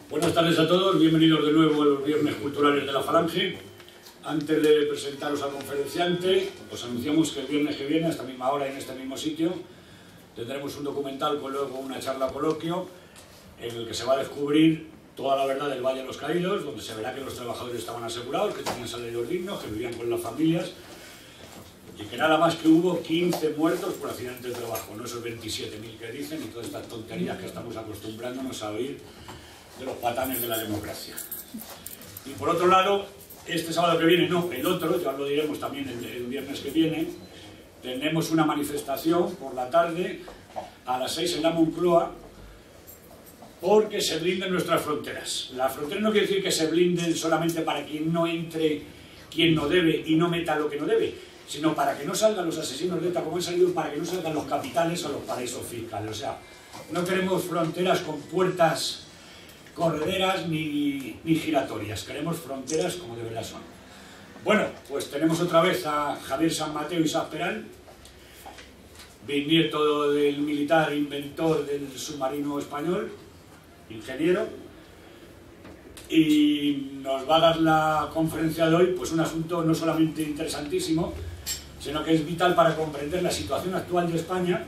Buenas tardes a todos, bienvenidos de nuevo a los Viernes Culturales de la Falange. Antes de presentaros al conferenciante, os anunciamos que el viernes que viene, a esta misma hora y en este mismo sitio, tendremos un documental con luego una charla coloquio en el que se va a descubrir toda la verdad del Valle de los Caídos, donde se verá que los trabajadores estaban asegurados, que tenían salarios dignos, que vivían con las familias y que nada más que hubo 15 muertos por accidente de trabajo, no esos 27.000 que dicen y todas estas tonterías que estamos acostumbrándonos a oír de los patanes de la democracia. Y por otro lado, este sábado que viene, no, el otro, ya lo diremos también el viernes que viene, tenemos una manifestación por la tarde a las 6 en la Moncloa porque se blinden nuestras fronteras. Las fronteras no quiere decir que se blinden solamente para que no entre quien no debe y no meta lo que no debe, sino para que no salgan los asesinos de ETA como han salido, para que no salgan los capitales o los paraísos fiscales. O sea, no queremos fronteras con puertas correderas ni giratorias, queremos fronteras como de verdad son. Bueno, pues tenemos otra vez a Javier San Mateo y Sasperal, bisnieto del militar inventor del submarino español, ingeniero, y nos va a dar la conferencia de hoy pues un asunto no solamente interesantísimo, sino que es vital para comprender la situación actual de España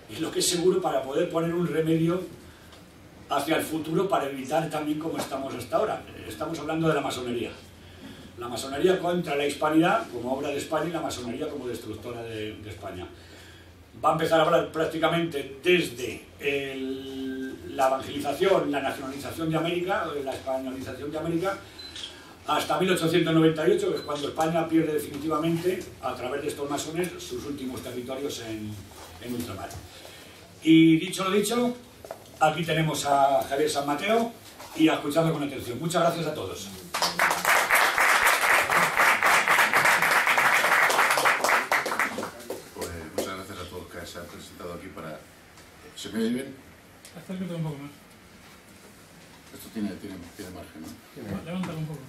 y lo que es seguro para poder poner un remedio hacia el futuro para evitar también como estamos hasta ahora. Estamos hablando de la masonería. La masonería contra la hispanidad como obra de España y la masonería como destructora de España. Va a empezar a hablar prácticamente desde la evangelización, la nacionalización de América, la españolización de América, hasta 1898, que es cuando España pierde definitivamente, a través de estos masones, sus últimos territorios en ultramar. Y dicho lo dicho, aquí tenemos a Javier San Mateo y a escucharlo con atención. Muchas gracias a todos. Pues muchas gracias a todos que se han presentado aquí para... ¿Se me oye bien? Acércate un poco más. Esto tiene margen, ¿no? Levántalo un poco.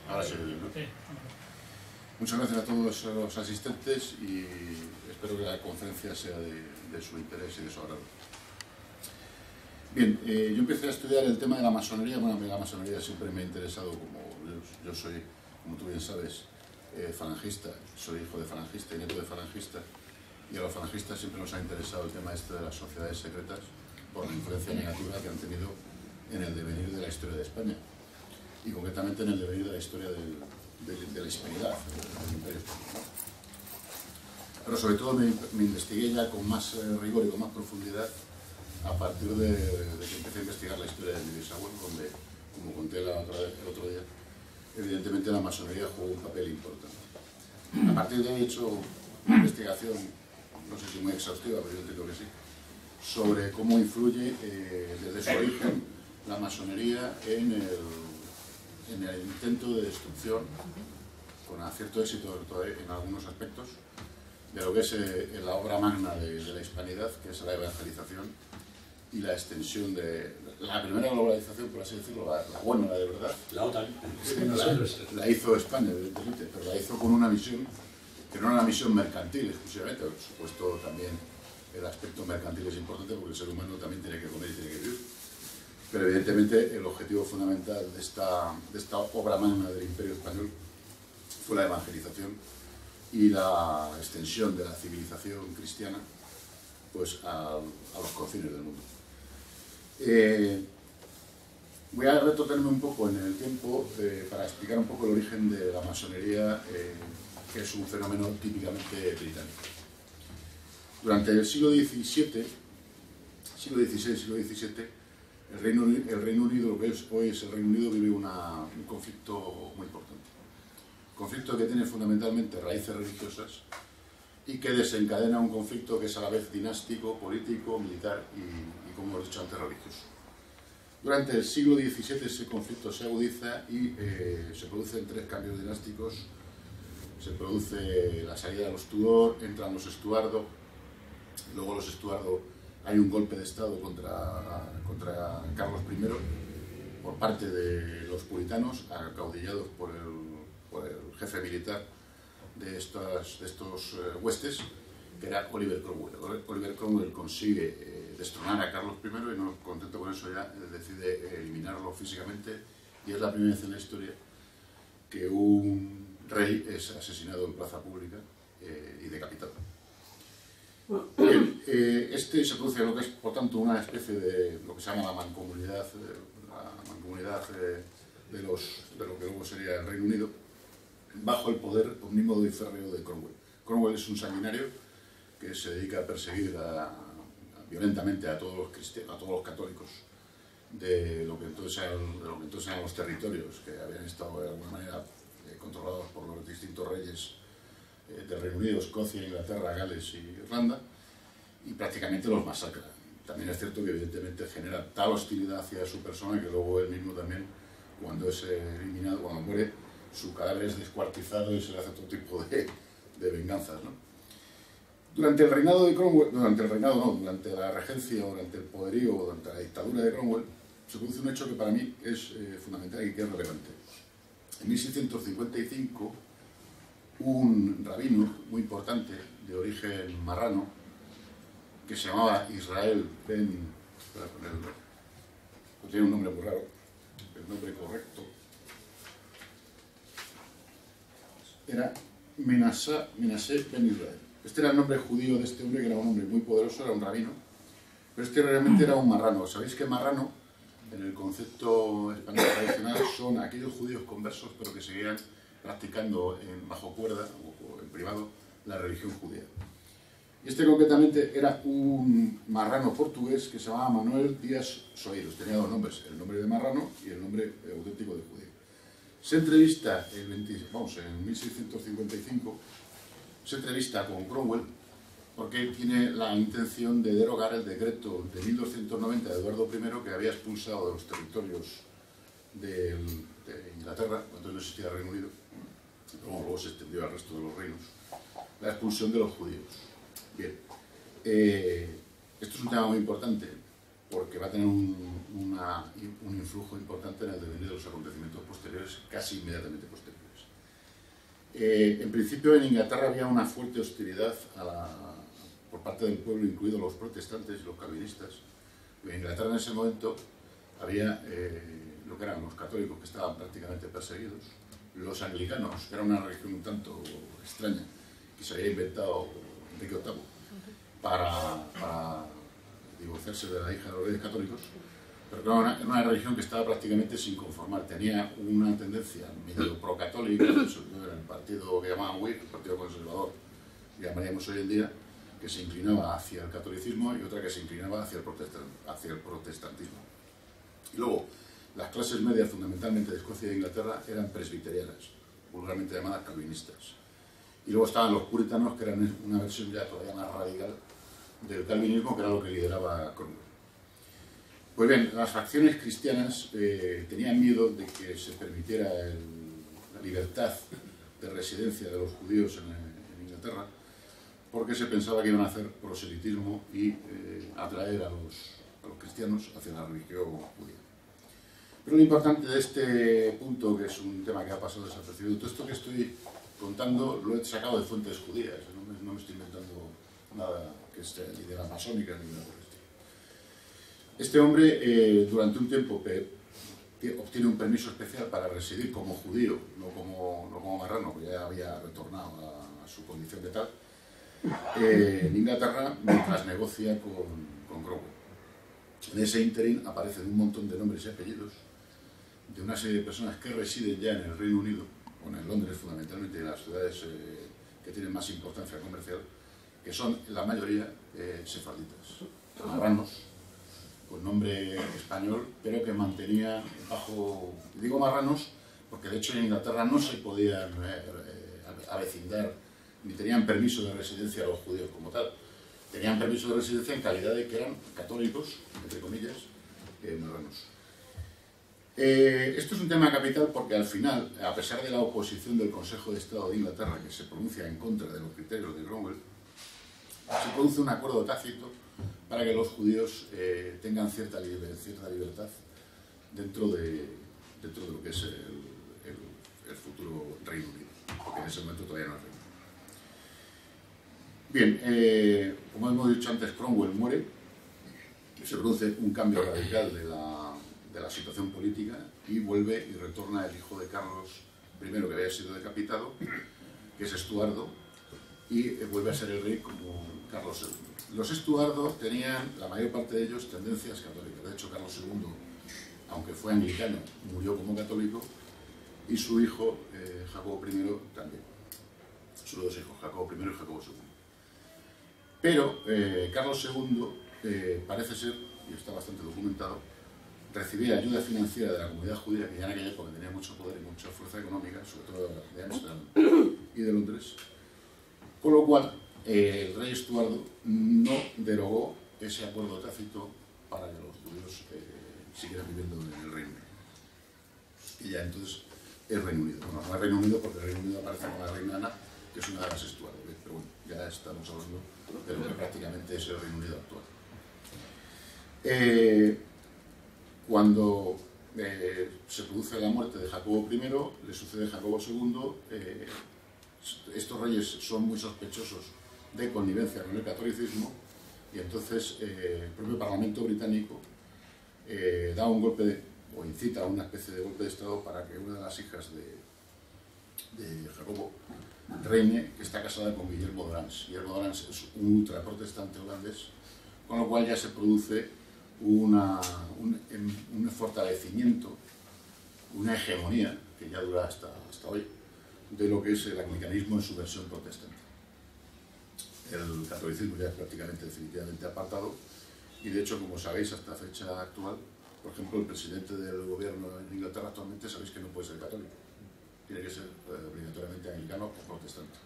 Ahora se oye bien, ¿no? Sí. Muchas gracias a todos los asistentes y espero que la conferencia sea de su interés y de su agrado. Bien, yo empecé a estudiar el tema de la masonería. Bueno, la masonería siempre me ha interesado, como yo soy, como tú bien sabes, falangista, soy hijo de falangista y nieto de falangista, y a los falangistas siempre nos ha interesado el tema este de las sociedades secretas por la influencia negativa que han tenido en el devenir de la historia de España, y concretamente en el devenir de la historia de la hispanidad, del Imperio Español. Pero sobre todo me investigué ya con más rigor y con más profundidad a partir de que empecé a investigar la historia de mi bisabuelo, donde, como conté el otro día, evidentemente la masonería jugó un papel importante. A partir de ahí he hecho una investigación, no sé si muy exhaustiva, pero yo entiendo que sí, sobre cómo influye desde su origen la masonería en el intento de destrucción, con cierto éxito en algunos aspectos, de lo que es la obra magna de la hispanidad, que es la evangelización y la extensión de la primera globalización, por así decirlo, la buena, la de verdad. La OTAN. La hizo España, evidentemente, pero la hizo con una misión que no era una misión mercantil exclusivamente. Por supuesto, también el aspecto mercantil es importante porque el ser humano también tiene que comer y tiene que vivir. Pero evidentemente el objetivo fundamental de esta obra magna del Imperio Español fue la evangelización y la extensión de la civilización cristiana pues a los confines del mundo. Voy a retrotraerme un poco en el tiempo para explicar un poco el origen de la masonería, que es un fenómeno típicamente británico. Durante el siglo XVI, el Reino Unido, lo que hoy es el Reino Unido, vive un conflicto muy importante. Un conflicto que tiene fundamentalmente raíces religiosas y que desencadena un conflicto que es a la vez dinástico, político, militar y como hemos dicho antes, religioso. Durante el siglo XVII ese conflicto se agudiza y se producen tres cambios dinásticos. Se produce la salida de los Tudor, entran los Estuardo, luego los Estuardo hay un golpe de Estado contra Carlos I por parte de los puritanos, acaudillados por el jefe militar de estos huestes, que era Oliver Cromwell. Oliver Cromwell consigue destronar a Carlos I y, no contento con eso, ya decide eliminarlo físicamente, y es la primera vez en la historia que un rey es asesinado en plaza pública y decapitado. Bien, se produce lo que es, por tanto, una especie de lo que se llama la mancomunidad de lo que luego sería el Reino Unido, bajo el poder omnímodo y férreo de Cromwell. Cromwell es un sanguinario que se dedica a perseguir violentamente a todos los católicos de lo que entonces eran los territorios que habían estado de alguna manera controlados por los distintos reyes del Reino Unido, Escocia, Inglaterra, Gales y Irlanda, y prácticamente los masacra. También es cierto que evidentemente genera tal hostilidad hacia su persona que luego él mismo también, cuando es eliminado, cuando muere, su cadáver es descuartizado y se le hace todo tipo de venganzas, ¿no? Durante el reinado de Cromwell, durante la regencia, durante el poderío, durante la dictadura de Cromwell, se produce un hecho que para mí es fundamental y que es relevante. En 1655, un rabino muy importante, de origen marrano, que se llamaba Israel ben... Espera, ponerlo. Tiene un nombre muy raro. El nombre correcto era Menashe ben Israel. Este era el nombre judío de este hombre, que era un hombre muy poderoso, era un rabino, pero este realmente era un marrano. ¿Sabéis que marrano, en el concepto español tradicional, son aquellos judíos conversos, pero que seguían practicando bajo cuerda o en privado la religión judía? Y este concretamente era un marrano portugués que se llamaba Manuel Díaz Soeiros. Tenía dos nombres, el nombre de marrano y el nombre auténtico de judío. Se entrevista en 1655, se entrevista con Cromwell porque tiene la intención de derogar el decreto de 1290 de Eduardo I, que había expulsado de los territorios de Inglaterra, cuando no existía el Reino Unido, pero luego se extendió al resto de los reinos, la expulsión de los judíos. Bien, esto es un tema muy importante porque va a tener un influjo importante en el devenir de los acontecimientos posteriores, casi inmediatamente posteriores. En principio en Inglaterra había una fuerte hostilidad por parte del pueblo, incluidos los protestantes y los calvinistas. En Inglaterra en ese momento había lo que eran los católicos, que estaban prácticamente perseguidos, los anglicanos, que era una religión un tanto extraña, que se había inventado Enrique VIII para divorciarse de la hija de los reyes católicos, pero que era una religión que estaba prácticamente sin conformar. Tenía una tendencia medio procatólica, sobre todo en el partido que llamaban Whig, el partido conservador, que llamaríamos hoy en día, que se inclinaba hacia el catolicismo, y otra que se inclinaba hacia el protestantismo. Y luego, las clases medias, fundamentalmente de Escocia e Inglaterra, eran presbiterianas, vulgarmente llamadas calvinistas. Y luego estaban los puritanos, que eran una versión ya todavía más radical del calvinismo, que era lo que lideraba Cromwell. Pues bien, las facciones cristianas tenían miedo de que se permitiera la libertad de residencia de los judíos en Inglaterra, porque se pensaba que iban a hacer proselitismo y atraer a los cristianos hacia la religión judía. Pero lo importante de este punto, que es un tema que ha pasado desapercibido, todo esto que estoy contando lo he sacado de fuentes judías, no me estoy inventando nada que esté ni de la masónica ni nada por el estilo. Este hombre durante un tiempo obtiene un permiso especial para residir como judío, no como marrano, que ya había retornado a su condición de tal, en Inglaterra, mientras negocia con Cromwell. En ese ínterin aparecen un montón de nombres y apellidos de una serie de personas que residen ya en el Reino Unido, bueno, en Londres fundamentalmente, en las ciudades que tienen más importancia comercial, que son la mayoría sefarditas, marranos, con nombre español, pero que mantenían bajo, digo marranos, porque de hecho en Inglaterra no se podían avecindar, ni tenían permiso de residencia a los judíos como tal. Tenían permiso de residencia en calidad de que eran católicos, entre comillas, marranos. Esto es un tema capital porque al final, a pesar de la oposición del Consejo de Estado de Inglaterra, que se pronuncia en contra de los criterios de Cromwell, se produce un acuerdo tácito para que los judíos tengan cierta libertad dentro de lo que es el futuro Reino Unido, porque en ese momento todavía no es Reino Unido. Bien, como hemos dicho antes, Cromwell muere, se produce un cambio radical de la situación política y vuelve y retorna el hijo de Carlos I, que había sido decapitado, que es Estuardo, y vuelve a ser el rey como Carlos II. Los Estuardos tenían, la mayor parte de ellos, tendencias católicas. De hecho, Carlos II, aunque fue anglicano, murió como católico, y su hijo, Jacobo I, también. Sus dos hijos, Jacobo I y Jacobo II. Pero Carlos II parece ser, y está bastante documentado, recibía ayuda financiera de la comunidad judía, que ya en aquella época tenía mucho poder y mucha fuerza económica, sobre todo de Ámsterdam y de Londres, con lo cual el rey Estuardo no derogó ese acuerdo tácito para que los judíos siguieran viviendo en el Reino Unido. Y ya entonces es Reino Unido. Bueno, no es Reino Unido porque el Reino Unido aparece con la reina Ana, que es una de las Estuardo, pero bueno, ya estamos hablando de lo que prácticamente es el Reino Unido actual. Cuando se produce la muerte de Jacobo I, le sucede Jacobo II. Estos reyes son muy sospechosos de connivencia con el catolicismo y entonces el propio Parlamento británico da un golpe o incita a una especie de golpe de Estado para que una de las hijas de Jacobo reine, que está casada con Guillermo d'Orange. Guillermo d'Orange es un ultra protestante holandés, con lo cual ya se produce un fortalecimiento, una hegemonía, que ya dura hasta hoy, de lo que es el anglicanismo en su versión protestante. El catolicismo ya es prácticamente definitivamente apartado y de hecho, como sabéis, hasta fecha actual, por ejemplo, el presidente del gobierno en Inglaterra actualmente sabéis que no puede ser católico, tiene que ser obligatoriamente anglicano o protestante.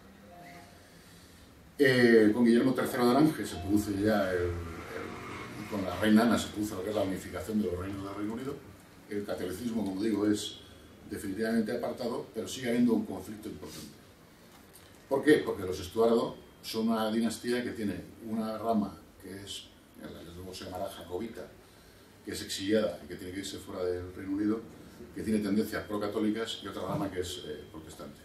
Con Guillermo III de Orange se produce ya y con la reina Ana se produce lo que es la unificación de los reinos del Reino Unido. El catolicismo, como digo, es definitivamente apartado, pero sigue habiendo un conflicto importante. ¿Por qué? Porque los Estuardo son una dinastía que tiene una rama que es, que luego se llamará jacobita, que es exiliada y que tiene que irse fuera del Reino Unido, que tiene tendencias procatólicas, y otra rama que es protestante.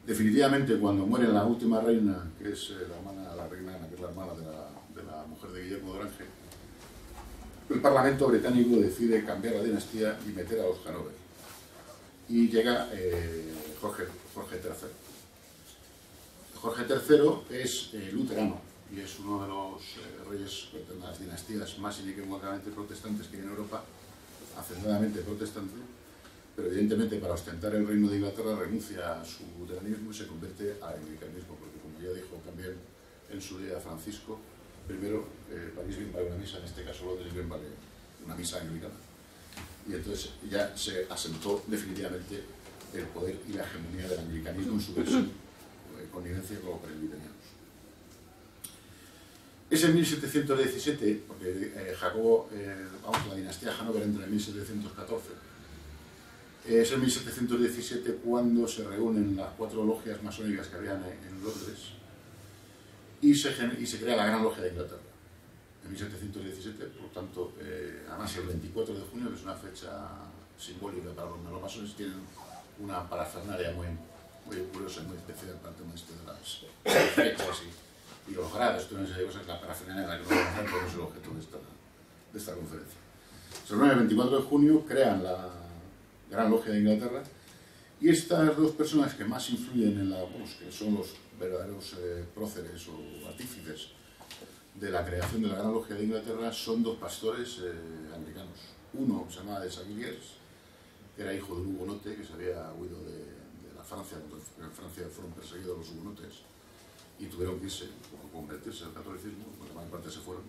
Definitivamente, cuando muere la última reina, que es la reina Ana, que es la hermana de la mujer de Guillermo d'Orange, el Parlamento británico decide cambiar la dinastía y meter a los Hanover. Y llega Jorge III. Jorge III es luterano y es uno de los reyes de las dinastías más inequívocamente protestantes que hay en Europa, hacendadamente protestante, pero evidentemente para ostentar el reino de Inglaterra renuncia a su luteranismo y se convierte al anglicanismo, porque como ya dijo también en su día Francisco, primero, París bien vale una misa, en este caso Londres bien vale una misa anglicana. Y entonces ya se asentó definitivamente el poder y la hegemonía del anglicanismo en su versión, connivencia con los presbiterianos. Es en 1717, porque la dinastía Hanover entra en 1714, es en 1717 cuando se reúnen las 4 logias masónicas que habían en Londres, y se crea la Gran Logia de Inglaterra, en 1717, por tanto, además el 24 de junio, que es una fecha simbólica para los masones, tienen una parafernalia muy curiosa y muy especial para el tema de las fechas y los grados, todas esas cosas, la parafernalia de la que no vamos a hablar, es el objeto de esta conferencia. Se reúnen el 24 de junio, crean la Gran Logia de Inglaterra, y estas dos personas que más influyen en que son los verdaderos próceres o artífices de la creación de la Gran Logia de Inglaterra, son 2 pastores anglicanos. Uno se llamaba de Saguiers, que era hijo de un hugonote que se había huido de la Francia, cuando en Francia fueron perseguidos los hugonotes y tuvieron que irse o convertirse al catolicismo, pues la mayor parte se fueron.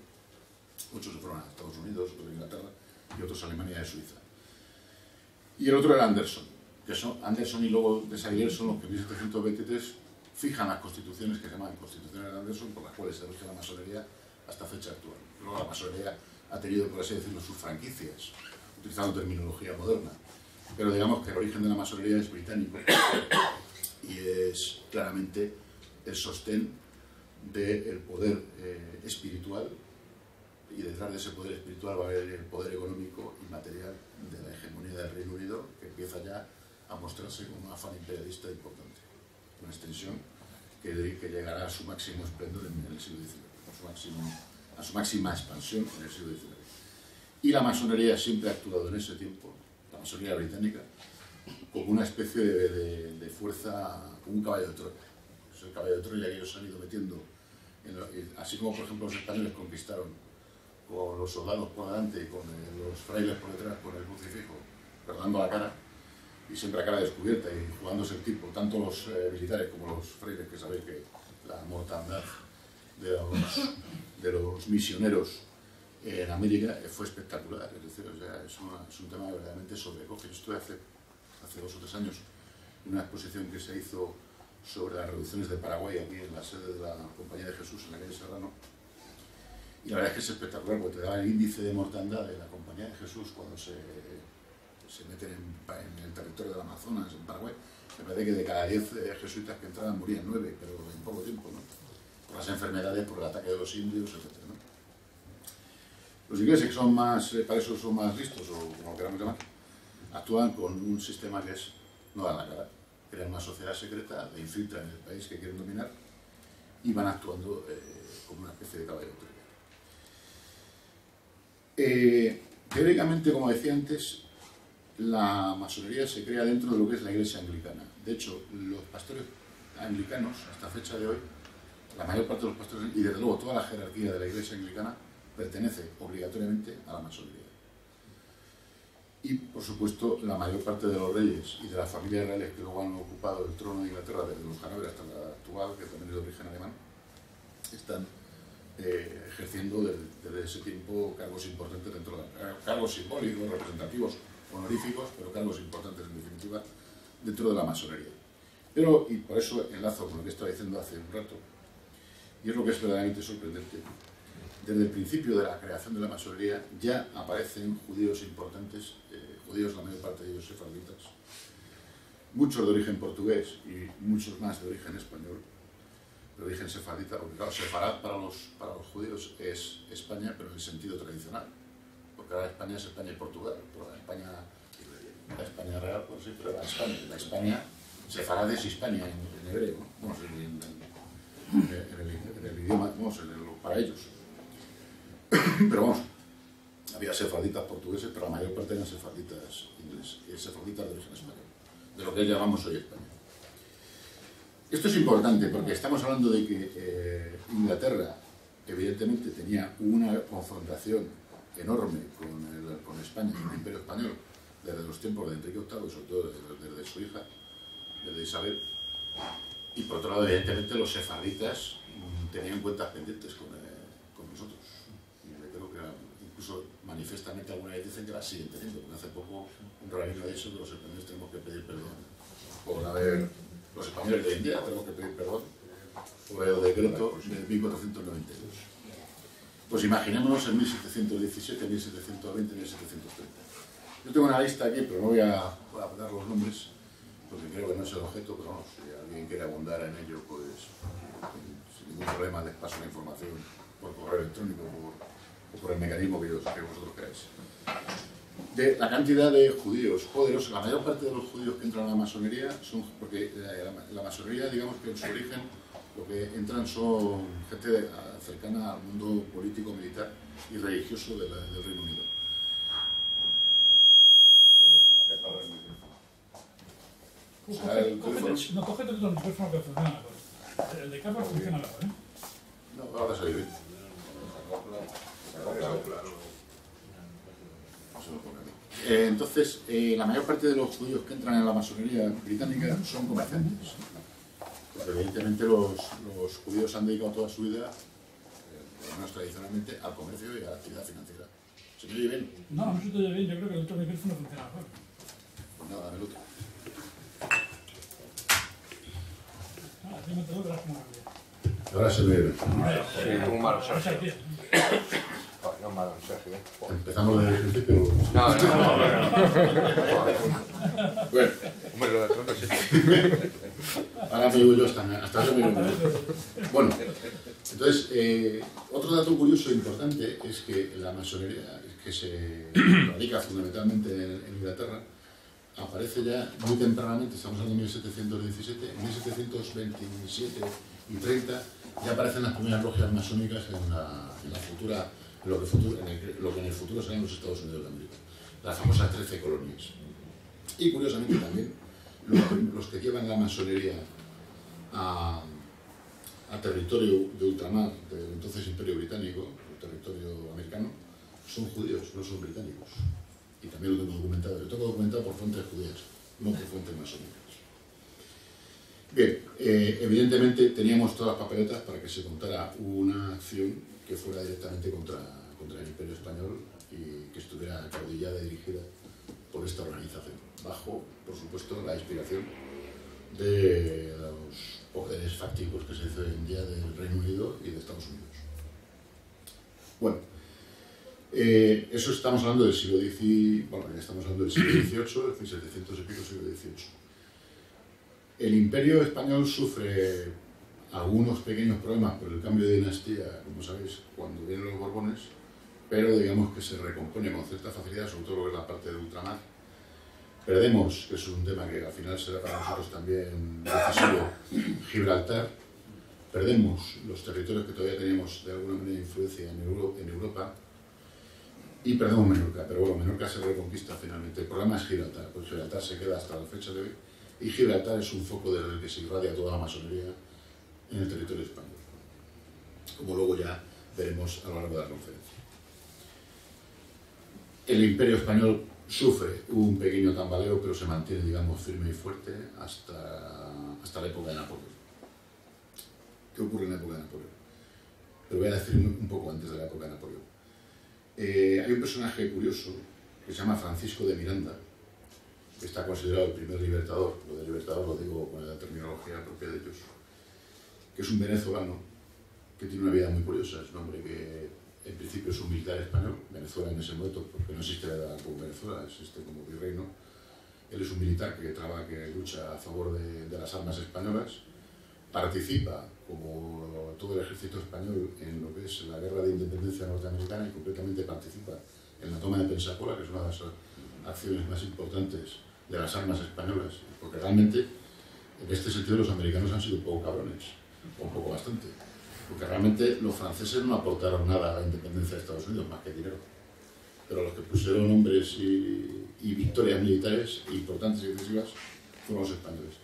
Muchos se fueron a Estados Unidos, otros a Inglaterra y otros a Alemania y Suiza. Y el otro era Anderson, que son Anderson y luego de Saguiers son los que en 1723 fijan las constituciones que se llaman constituciones de Anderson, por las cuales se rige la masonería hasta fecha actual. Luego la masonería ha tenido, por así decirlo, sus franquicias, utilizando terminología moderna, pero digamos que el origen de la masonería es británico y es claramente el sostén del poder espiritual, y detrás de ese poder espiritual va a haber el poder económico y del Reino Unido, que empieza ya a mostrarse como un afán imperialista importante. Una extensión que llegará a su máximo esplendor en el siglo XIX, a su máxima expansión en el siglo XIX. Y la masonería siempre ha actuado en ese tiempo, la masonería británica, como una especie de fuerza, como un caballo de Troya. Es el caballo de Troya que ellos han ido metiendo, así como por ejemplo los españoles conquistaron con los soldados por delante y con los frailes por detrás con el crucifijo, perdonando la cara, y siempre a cara descubierta y jugándose el tipo, tanto los militares como los frailes, que sabéis que la mortandad de los misioneros en América fue espectacular. Es decir, o sea, es un tema que verdaderamente sobrecoge. Yo estuve hace 2 o 3 años en una exposición que se hizo sobre las reducciones de Paraguay aquí en la sede de la Compañía de Jesús en la calle Serrano, y la verdad es que es espectacular porque te da el índice de mortandad de la Compañía de Jesús cuando se meten en el territorio del Amazonas, en Paraguay. Me parece que de cada 10 jesuitas que entraban morían 9, pero en poco tiempo, ¿no? Por las enfermedades, por el ataque de los indios, etc., ¿no? Los ingleses, que son más, para eso son más listos, o como lo queramos llamar, actúan con un sistema que es no dar la cara. Crean una sociedad secreta, la infiltran en el país que quieren dominar y van actuando como una especie de caballo de Troya. Teóricamente, como decía antes, la masonería se crea dentro de lo que es la Iglesia anglicana. De hecho, los pastores anglicanos, hasta fecha de hoy, la mayor parte de los pastores, y desde luego toda la jerarquía de la Iglesia anglicana, pertenece obligatoriamente a la masonería. Y, por supuesto, la mayor parte de los reyes y de las familias reales que luego han ocupado el trono de Inglaterra, desde los Hanover hasta la actual, que también es de origen alemán, están ejerciendo desde ese tiempo cargos importantes dentro de cargos simbólicos, representativos, honoríficos, pero cargos importantes en definitiva dentro de la masonería. Pero, y por eso enlazo con lo que estaba diciendo hace un rato, y es lo que es verdaderamente sorprendente, desde el principio de la creación de la masonería ya aparecen judíos importantes, judíos, la mayor parte de ellos sefarditas, muchos de origen portugués y muchos más de origen español, de origen sefardita, porque claro, sefarad para los judíos es España, pero en el sentido tradicional, porque ahora España es España y Portugal, pero la España real, pues sí, pero la España sefarad es Hispania en hebreo, ¿no? Vamos, en el idioma, vamos, para ellos. Pero vamos, había sefarditas portugueses, pero la mayor parte eran sefarditas ingleses, sefarditas de origen español, de lo que llamamos hoy España. Esto es importante porque estamos hablando de que Inglaterra evidentemente tenía una confrontación enorme con España, con el Imperio Español, desde los tiempos de Enrique VIII, sobre todo desde su hija, desde Isabel, y por otro lado evidentemente los sefarditas tenían cuentas pendientes con nosotros. Creo que incluso manifiestamente alguna vez dicen que las siguen teniendo, porque hace poco un rabino ha dicho que los españoles tenemos que pedir perdón por los españoles de hoy en día tenemos que pedir perdón por el decreto de 1492. Pues imaginémonos en 1717, 1720, 1730. Yo tengo una lista aquí, pero no voy a dar los nombres, porque creo que no es el objeto, pero vamos, si alguien quiere abundar en ello, pues sin ningún problema les paso la información por correo electrónico o por el mecanismo que vosotros queráis. De la cantidad de judíos poderosos, la mayor parte de los judíos que entran a la masonería son, porque la masonería, digamos que en su origen, lo que entran son gente cercana al mundo político, militar y religioso del Reino Unido. No, cógete todo el micrófono que funciona. El de capa funciona mejor, ¿eh? No, ahora se oye bien. Entonces, la mayor parte de los judíos que entran en la masonería británica son comerciantes. Porque evidentemente los judíos han dedicado toda su vida, por lo menos tradicionalmente, al comercio y a la actividad financiera. ¿Se me oye bien? No, no se te oye bien. Yo creo que el otro micrófono funciona mejor. Pues nada, dame el otro. Ahora se ve. Sí, un malo, Sergio. No, malo, Sergio. Empezamos desde el principio. No. Bueno. Hombre, lo de pronto sí. Ahora me digo yo hasta yo me digo. Bueno, entonces, Otro dato curioso e importante es que la masonería, que se radica fundamentalmente en Inglaterra, aparece ya muy tempranamente, estamos hablando de 1717, en 1727 y 30 ya aparecen las primeras logias masónicas en la futura, lo que en el futuro serán los Estados Unidos de América, las famosas 13 colonias. Y curiosamente también, los que llevan la masonería a territorio de ultramar del entonces Imperio Británico, el territorio americano, son judíos, no son británicos. Y también lo tengo documentado. Lo tengo documentado por fuentes judías, no por fuentes masónicas. Bien, evidentemente teníamos todas las papeletas para que se contara una acción que fuera directamente contra el Imperio Español y que estuviera caudillada y dirigida por esta organización, bajo, por supuesto, la inspiración de los poderes fácticos que se dice hoy en día del Reino Unido y de Estados Unidos. Bueno, eso estamos hablando del siglo XVIII, bueno, ya estamos hablando del siglo XVIII, 1700 y pico, siglo XVIII. El Imperio Español sufre algunos pequeños problemas por el cambio de dinastía, como sabéis, cuando vienen los Borbones, pero digamos que se recompone con cierta facilidad, sobre todo lo que es la parte de ultramar. Perdemos, que es un tema que al final será para nosotros también decisivo, Gibraltar. Perdemos los territorios que todavía teníamos de alguna manera influencia en Europa. Y perdemos Menorca, pero bueno, Menorca se reconquista finalmente. El problema es Gibraltar, pues Gibraltar se queda hasta la fecha de hoy. Y Gibraltar es un foco desde el que se irradia toda la masonería en el territorio español, como luego ya veremos a lo largo de la conferencia. El Imperio Español sufre un pequeño tambaleo, pero se mantiene, digamos, firme y fuerte hasta la época de Napoleón. ¿Qué ocurre en la época de Napoleón? Pero voy a decir un poco antes de la época de Napoleón. Hay un personaje curioso que se llama Francisco de Miranda, que está considerado el primer libertador. Lo de libertador lo digo con la terminología propia de ellos, que es un venezolano que tiene una vida muy curiosa. Es un hombre que en principio es un militar español. Venezuela en ese momento, porque no existe como Venezuela, existe como virreino. Él es un militar que lucha a favor de las armas españolas, participa como todo el ejército español en lo que es la guerra de independencia norteamericana y concretamente participa en la toma de Pensacola, que es una de las acciones más importantes de las armas españolas, porque realmente en este sentido los americanos han sido un poco cabrones, o un poco bastante, porque realmente los franceses no aportaron nada a la independencia de Estados Unidos, más que dinero, pero los que pusieron hombres y victorias militares importantes y decisivas fueron los españoles.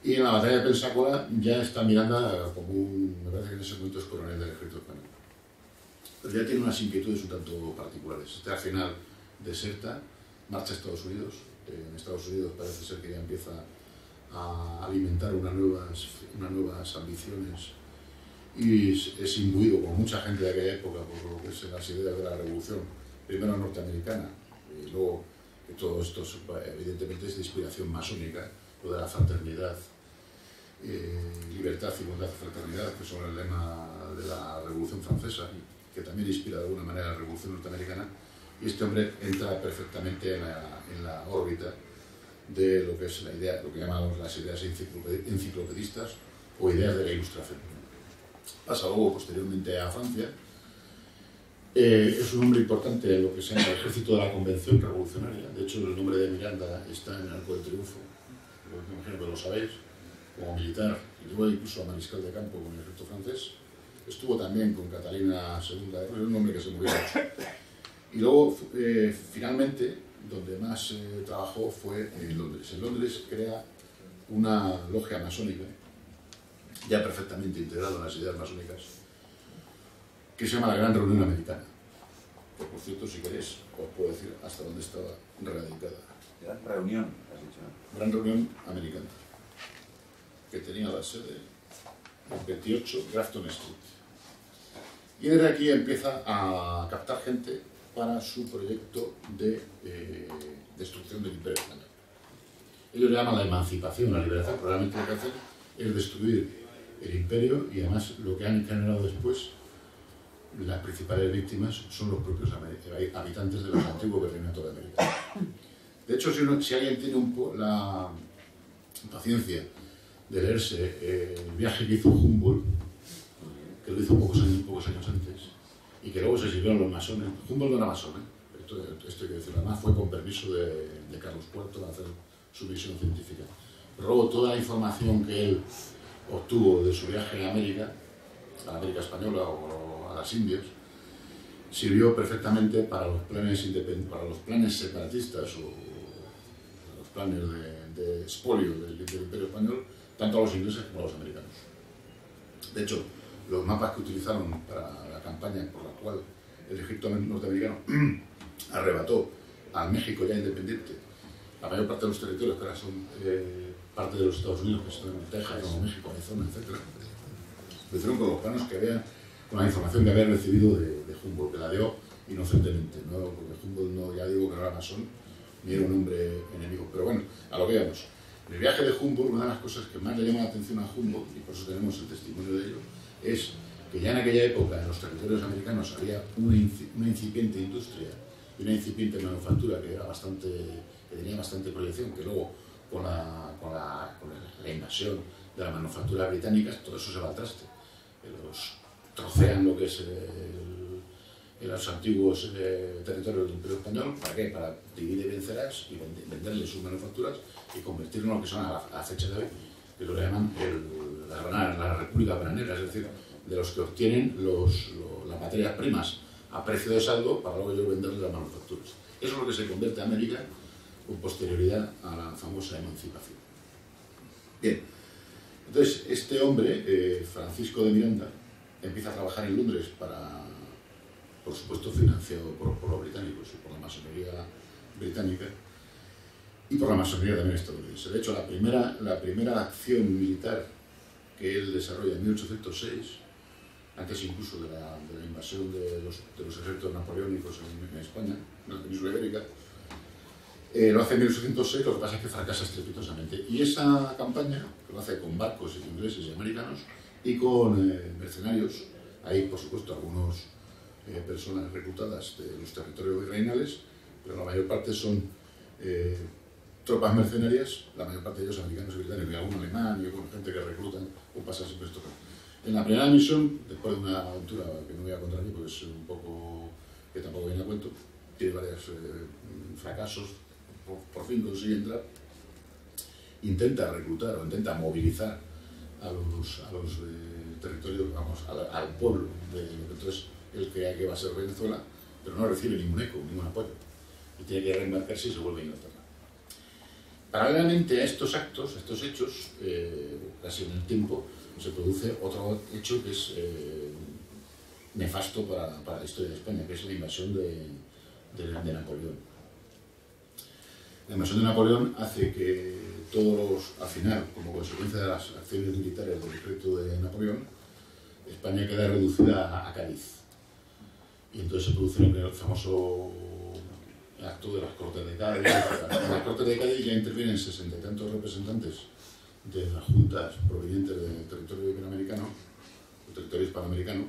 Y en la batalla de Pensacola ya está Miranda como me parece que en ese momento es coronel del ejército español. Pero ya tiene unas inquietudes un tanto particulares. Al final deserta, marcha a Estados Unidos. En Estados Unidos parece ser que ya empieza a alimentar unas nuevas ambiciones y es imbuido por mucha gente de aquella época por lo que es las ideas de la revolución, primero norteamericana, y luego que todo esto evidentemente es de inspiración masónica, lo de la fraternidad, libertad, igualdad y fraternidad, que son el lema de la Revolución Francesa, que también inspira de alguna manera la Revolución Norteamericana, y este hombre entra perfectamente en la órbita de lo que es la idea, lo que llamamos las ideas enciclopedistas o ideas de la Ilustración. Pasa luego posteriormente a Francia. Es un hombre importante en lo que se llama el ejército de la Convención Revolucionaria. De hecho, el nombre de Miranda está en el Arco del Triunfo, me imagino que lo sabéis, como militar, y luego incluso a mariscal de campo con el ejército francés. Estuvo también con Catalina II, es un hombre que se movió mucho. Y luego, finalmente, donde más trabajó fue en Londres. En Londres crea una logia masónica, ya perfectamente integrada en las ideas masónicas, que se llama la Gran Reunión Americana. Que, por cierto, si queréis, os puedo decir hasta dónde estaba radicada. Gran Reunión, has dicho, ¿no? Gran Reunión Americana, que tenía la sede en 28 Grafton Street. Y desde aquí empieza a captar gente para su proyecto de destrucción del Imperio Español. Ellos le llaman la emancipación, la liberación, pero realmente lo que hacen es destruir el imperio y además lo que han generado después, las principales víctimas son los propios habitantes de los antiguos virreinatos de América. De hecho, si alguien tiene la paciencia de leerse el viaje que hizo Humboldt que lo hizo pocos años antes, y que luego se sirvieron los masones. Humboldt no era masón, esto hay que decirlo, además fue con permiso de Carlos IV para hacer su visión científica. Pero luego toda la información que él obtuvo de su viaje a la América Española o a las Indias, sirvió perfectamente para los planes separatistas o los planes de expolio del Imperio Español, tanto a los ingleses como a los americanos. De hecho, los mapas que utilizaron para la campaña por la cual el ejército norteamericano arrebató al México ya independiente la mayor parte de los territorios que ahora son parte de los Estados Unidos, que están en Texas, Nuevo México, Arizona, etc. Lo hicieron con los planos que había, con la información que habían recibido de Humboldt, que la dio inocentemente, ¿no? Porque Humboldt no, ya digo que no era masón, ni era un hombre enemigo. Pero bueno, a lo que íbamos. En el viaje de Humboldt, una de las cosas que más le llama la atención a Humboldt, y por eso tenemos el testimonio de ello, es que ya en aquella época en los territorios americanos había una incipiente industria y una incipiente manufactura que tenía bastante proyección, que luego con la invasión de la manufactura británica todo eso se va al traste. Los trocean lo que es los antiguos territorios del Imperio Español. ¿Para qué? Para dividir y vencerás y venderles sus manufacturas y convertirlo en lo que son a la fecha de hoy, que lo llaman la República Bananera, es decir, de los que obtienen las materias primas a precio de saldo para luego ellos venderles las manufacturas. Eso es lo que se convierte a América con posterioridad a la famosa emancipación. Bien, entonces este hombre, Francisco de Miranda, empieza a trabajar en Londres por supuesto financiado por los británicos y por la masonería británica y por la masonería también estadounidense. De hecho, la primera acción militar que él desarrolla en 1806, antes incluso de la invasión de los ejércitos napoleónicos en España, en la península ibérica, lo hace en 1806, lo que pasa es que fracasa estrepitosamente. Y esa campaña, que lo hace con barcos ingleses y americanos y con mercenarios, hay por supuesto algunas personas reclutadas de los territorios virreinales, pero la mayor parte son tropas mercenarias, la mayor parte de ellos americanos y británicos, y algún alemán y con gente que reclutan, o pasa siempre esto. En la primera misión, después de una aventura que no voy a contar aquí porque es un poco que tampoco viene a cuento, tiene varios fracasos, por fin consigue entrar, intenta reclutar o intenta movilizar a los territorios, vamos, al pueblo de lo que entonces él crea que va a ser Venezuela, pero no recibe ningún eco, ningún apoyo, y tiene que reembarcarse y se vuelve a Inglaterra. Paralelamente a estos actos, a estos hechos, casi en el tiempo, se produce otro hecho que es nefasto para la historia de España, que es la invasión de Napoleón. La invasión de Napoleón hace que al final, como consecuencia de las acciones militares del decreto de Napoleón, España queda reducida a Cádiz. Y entonces se produce el famoso acto de las Cortes de Cádiz. En las Cortes de Cádiz ya intervienen 60 y tantos representantes de las juntas provenientes del territorio iberoamericano, del territorio hispanoamericano,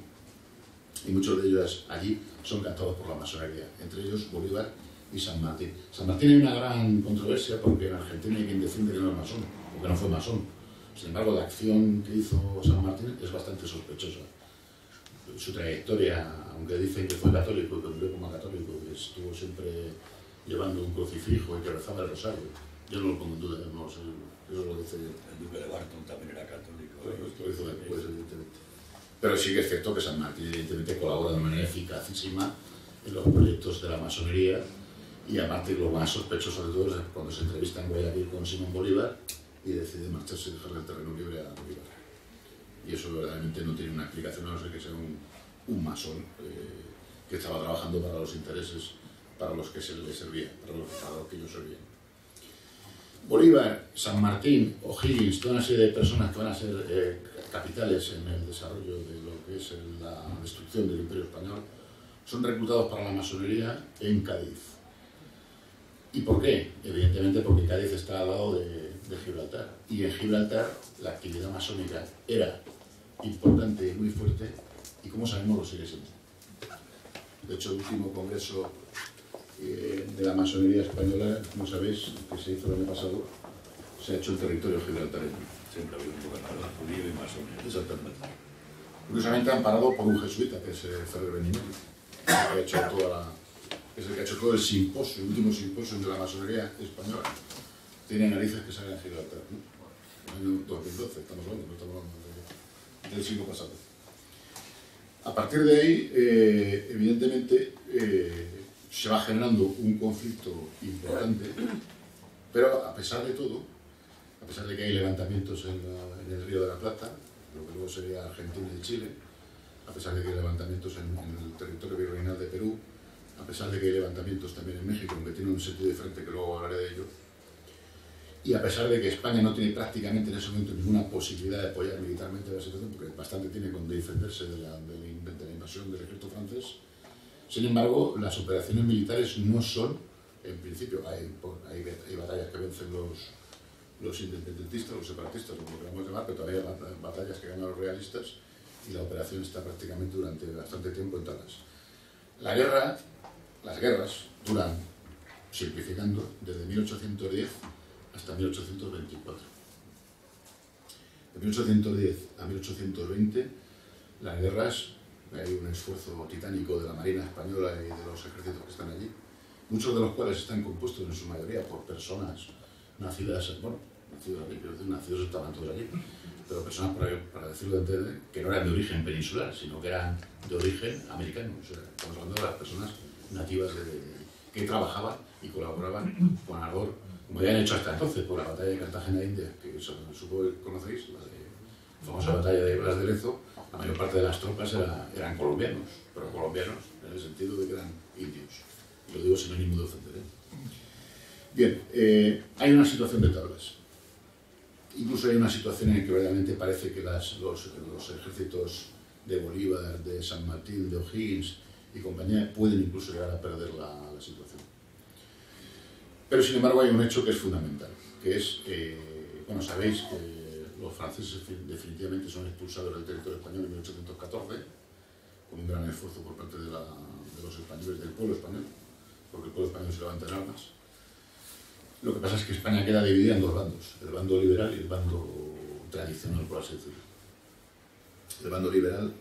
y muchos de ellos allí son cantados por la masonería, entre ellos Bolívar y San Martín. San Martín hay una gran controversia porque en Argentina hay quien defiende que no es masón, o que no fue masón. Sin embargo, la acción que hizo San Martín es bastante sospechosa. Su trayectoria, aunque dicen que fue católico y que murió como católico, que estuvo siempre llevando un crucifijo y que rezaba el rosario, yo no lo pongo en duda, no sé, eso es lo que dice yo. El duque de Barton también era católico. Lo hizo después, evidentemente. Pero sí que es cierto que San Martín, evidentemente, colabora de manera eficacísima en los proyectos de la masonería, y aparte lo más sospechoso de todo es cuando se entrevista en Guayaquil con Simón Bolívar y decide marcharse y dejarle el terreno libre a Bolívar. Y eso verdaderamente no tiene una explicación, a no ser que sea un masón que estaba trabajando para los intereses para los que se le servía, para los que ellos servían. Bolívar, San Martín, O'Higgins, toda una serie de personas que van a ser capitales en el desarrollo de lo que es la destrucción del Imperio Español, son reclutados para la masonería en Cádiz. ¿Y por qué? Evidentemente porque Cádiz está al lado de Gibraltar, y en Gibraltar la actividad masónica era importante y muy fuerte, y como sabemos lo sigue siendo. De hecho, el último congreso de la masonería española, como sabéis, que se hizo el año pasado, se ha hecho en territorio gibraltareño. Siempre ha habido un poco de judío y masón. Exactamente. curiosamente amparado por un jesuita, que es Ferrer Benimeli, que ha hecho es el que ha hecho todo el simposio, el último simposio de la masonería española. Tiene narices que salen a Gibraltar, ¿no? En el año 2012, estamos hablando, no estamos hablando del siglo pasado. A partir de ahí, evidentemente, se va generando un conflicto importante, pero a pesar de todo, a pesar de que hay levantamientos en el Río de la Plata, lo que luego sería Argentina y Chile, a pesar de que hay levantamientos en el territorio virreinal de Perú, a pesar de que hay levantamientos también en México, aunque tiene un sentido diferente, que luego hablaré de ello, y a pesar de que España no tiene prácticamente en ese momento ninguna posibilidad de apoyar militarmente la situación, porque bastante tiene con defenderse de la invasión del ejército francés, sin embargo, las operaciones militares no son, en principio, hay batallas que vencen los independentistas, los separatistas, como lo queramos llamar, pero todavía hay batallas que ganan los realistas, y la operación está prácticamente durante bastante tiempo en tablas. Las guerras duran, simplificando, desde 1810 hasta 1824. De 1810 a 1820, las guerras, hay un esfuerzo titánico de la Marina Española y de los ejércitos que están allí, muchos de los cuales están compuestos en su mayoría por personas nacidas, bueno, nacidos estaban todos allí, pero personas, para decirlo de entender, que no eran de origen peninsular, sino que eran de origen americano. O sea, estamos hablando de las personas nativas que trabajaban y colaboraban con ardor, como ya han hecho hasta entonces, por la batalla de Cartagena de Indias, que supongo que conocéis, la famosa batalla de Blas de Lezo. La mayor parte de las tropas eran colombianos, pero colombianos en el sentido de que eran indios. Y lo digo sin ánimo de ofender. Bien, hay una situación de tablas. Incluso hay una situación en la que verdaderamente parece que los ejércitos de Bolívar, de San Martín, de O'Higgins y compañía pueden incluso llegar a perder la situación. Pero sin embargo hay un hecho que es fundamental, que es, bueno, sabéis que los franceses definitivamente son expulsados del territorio español en 1814, con un gran esfuerzo por parte de los españoles, del pueblo español, porque el pueblo español se levanta en armas. Lo que pasa es que España queda dividida en dos bandos, el bando liberal y el bando tradicional, por así decirlo. El bando liberal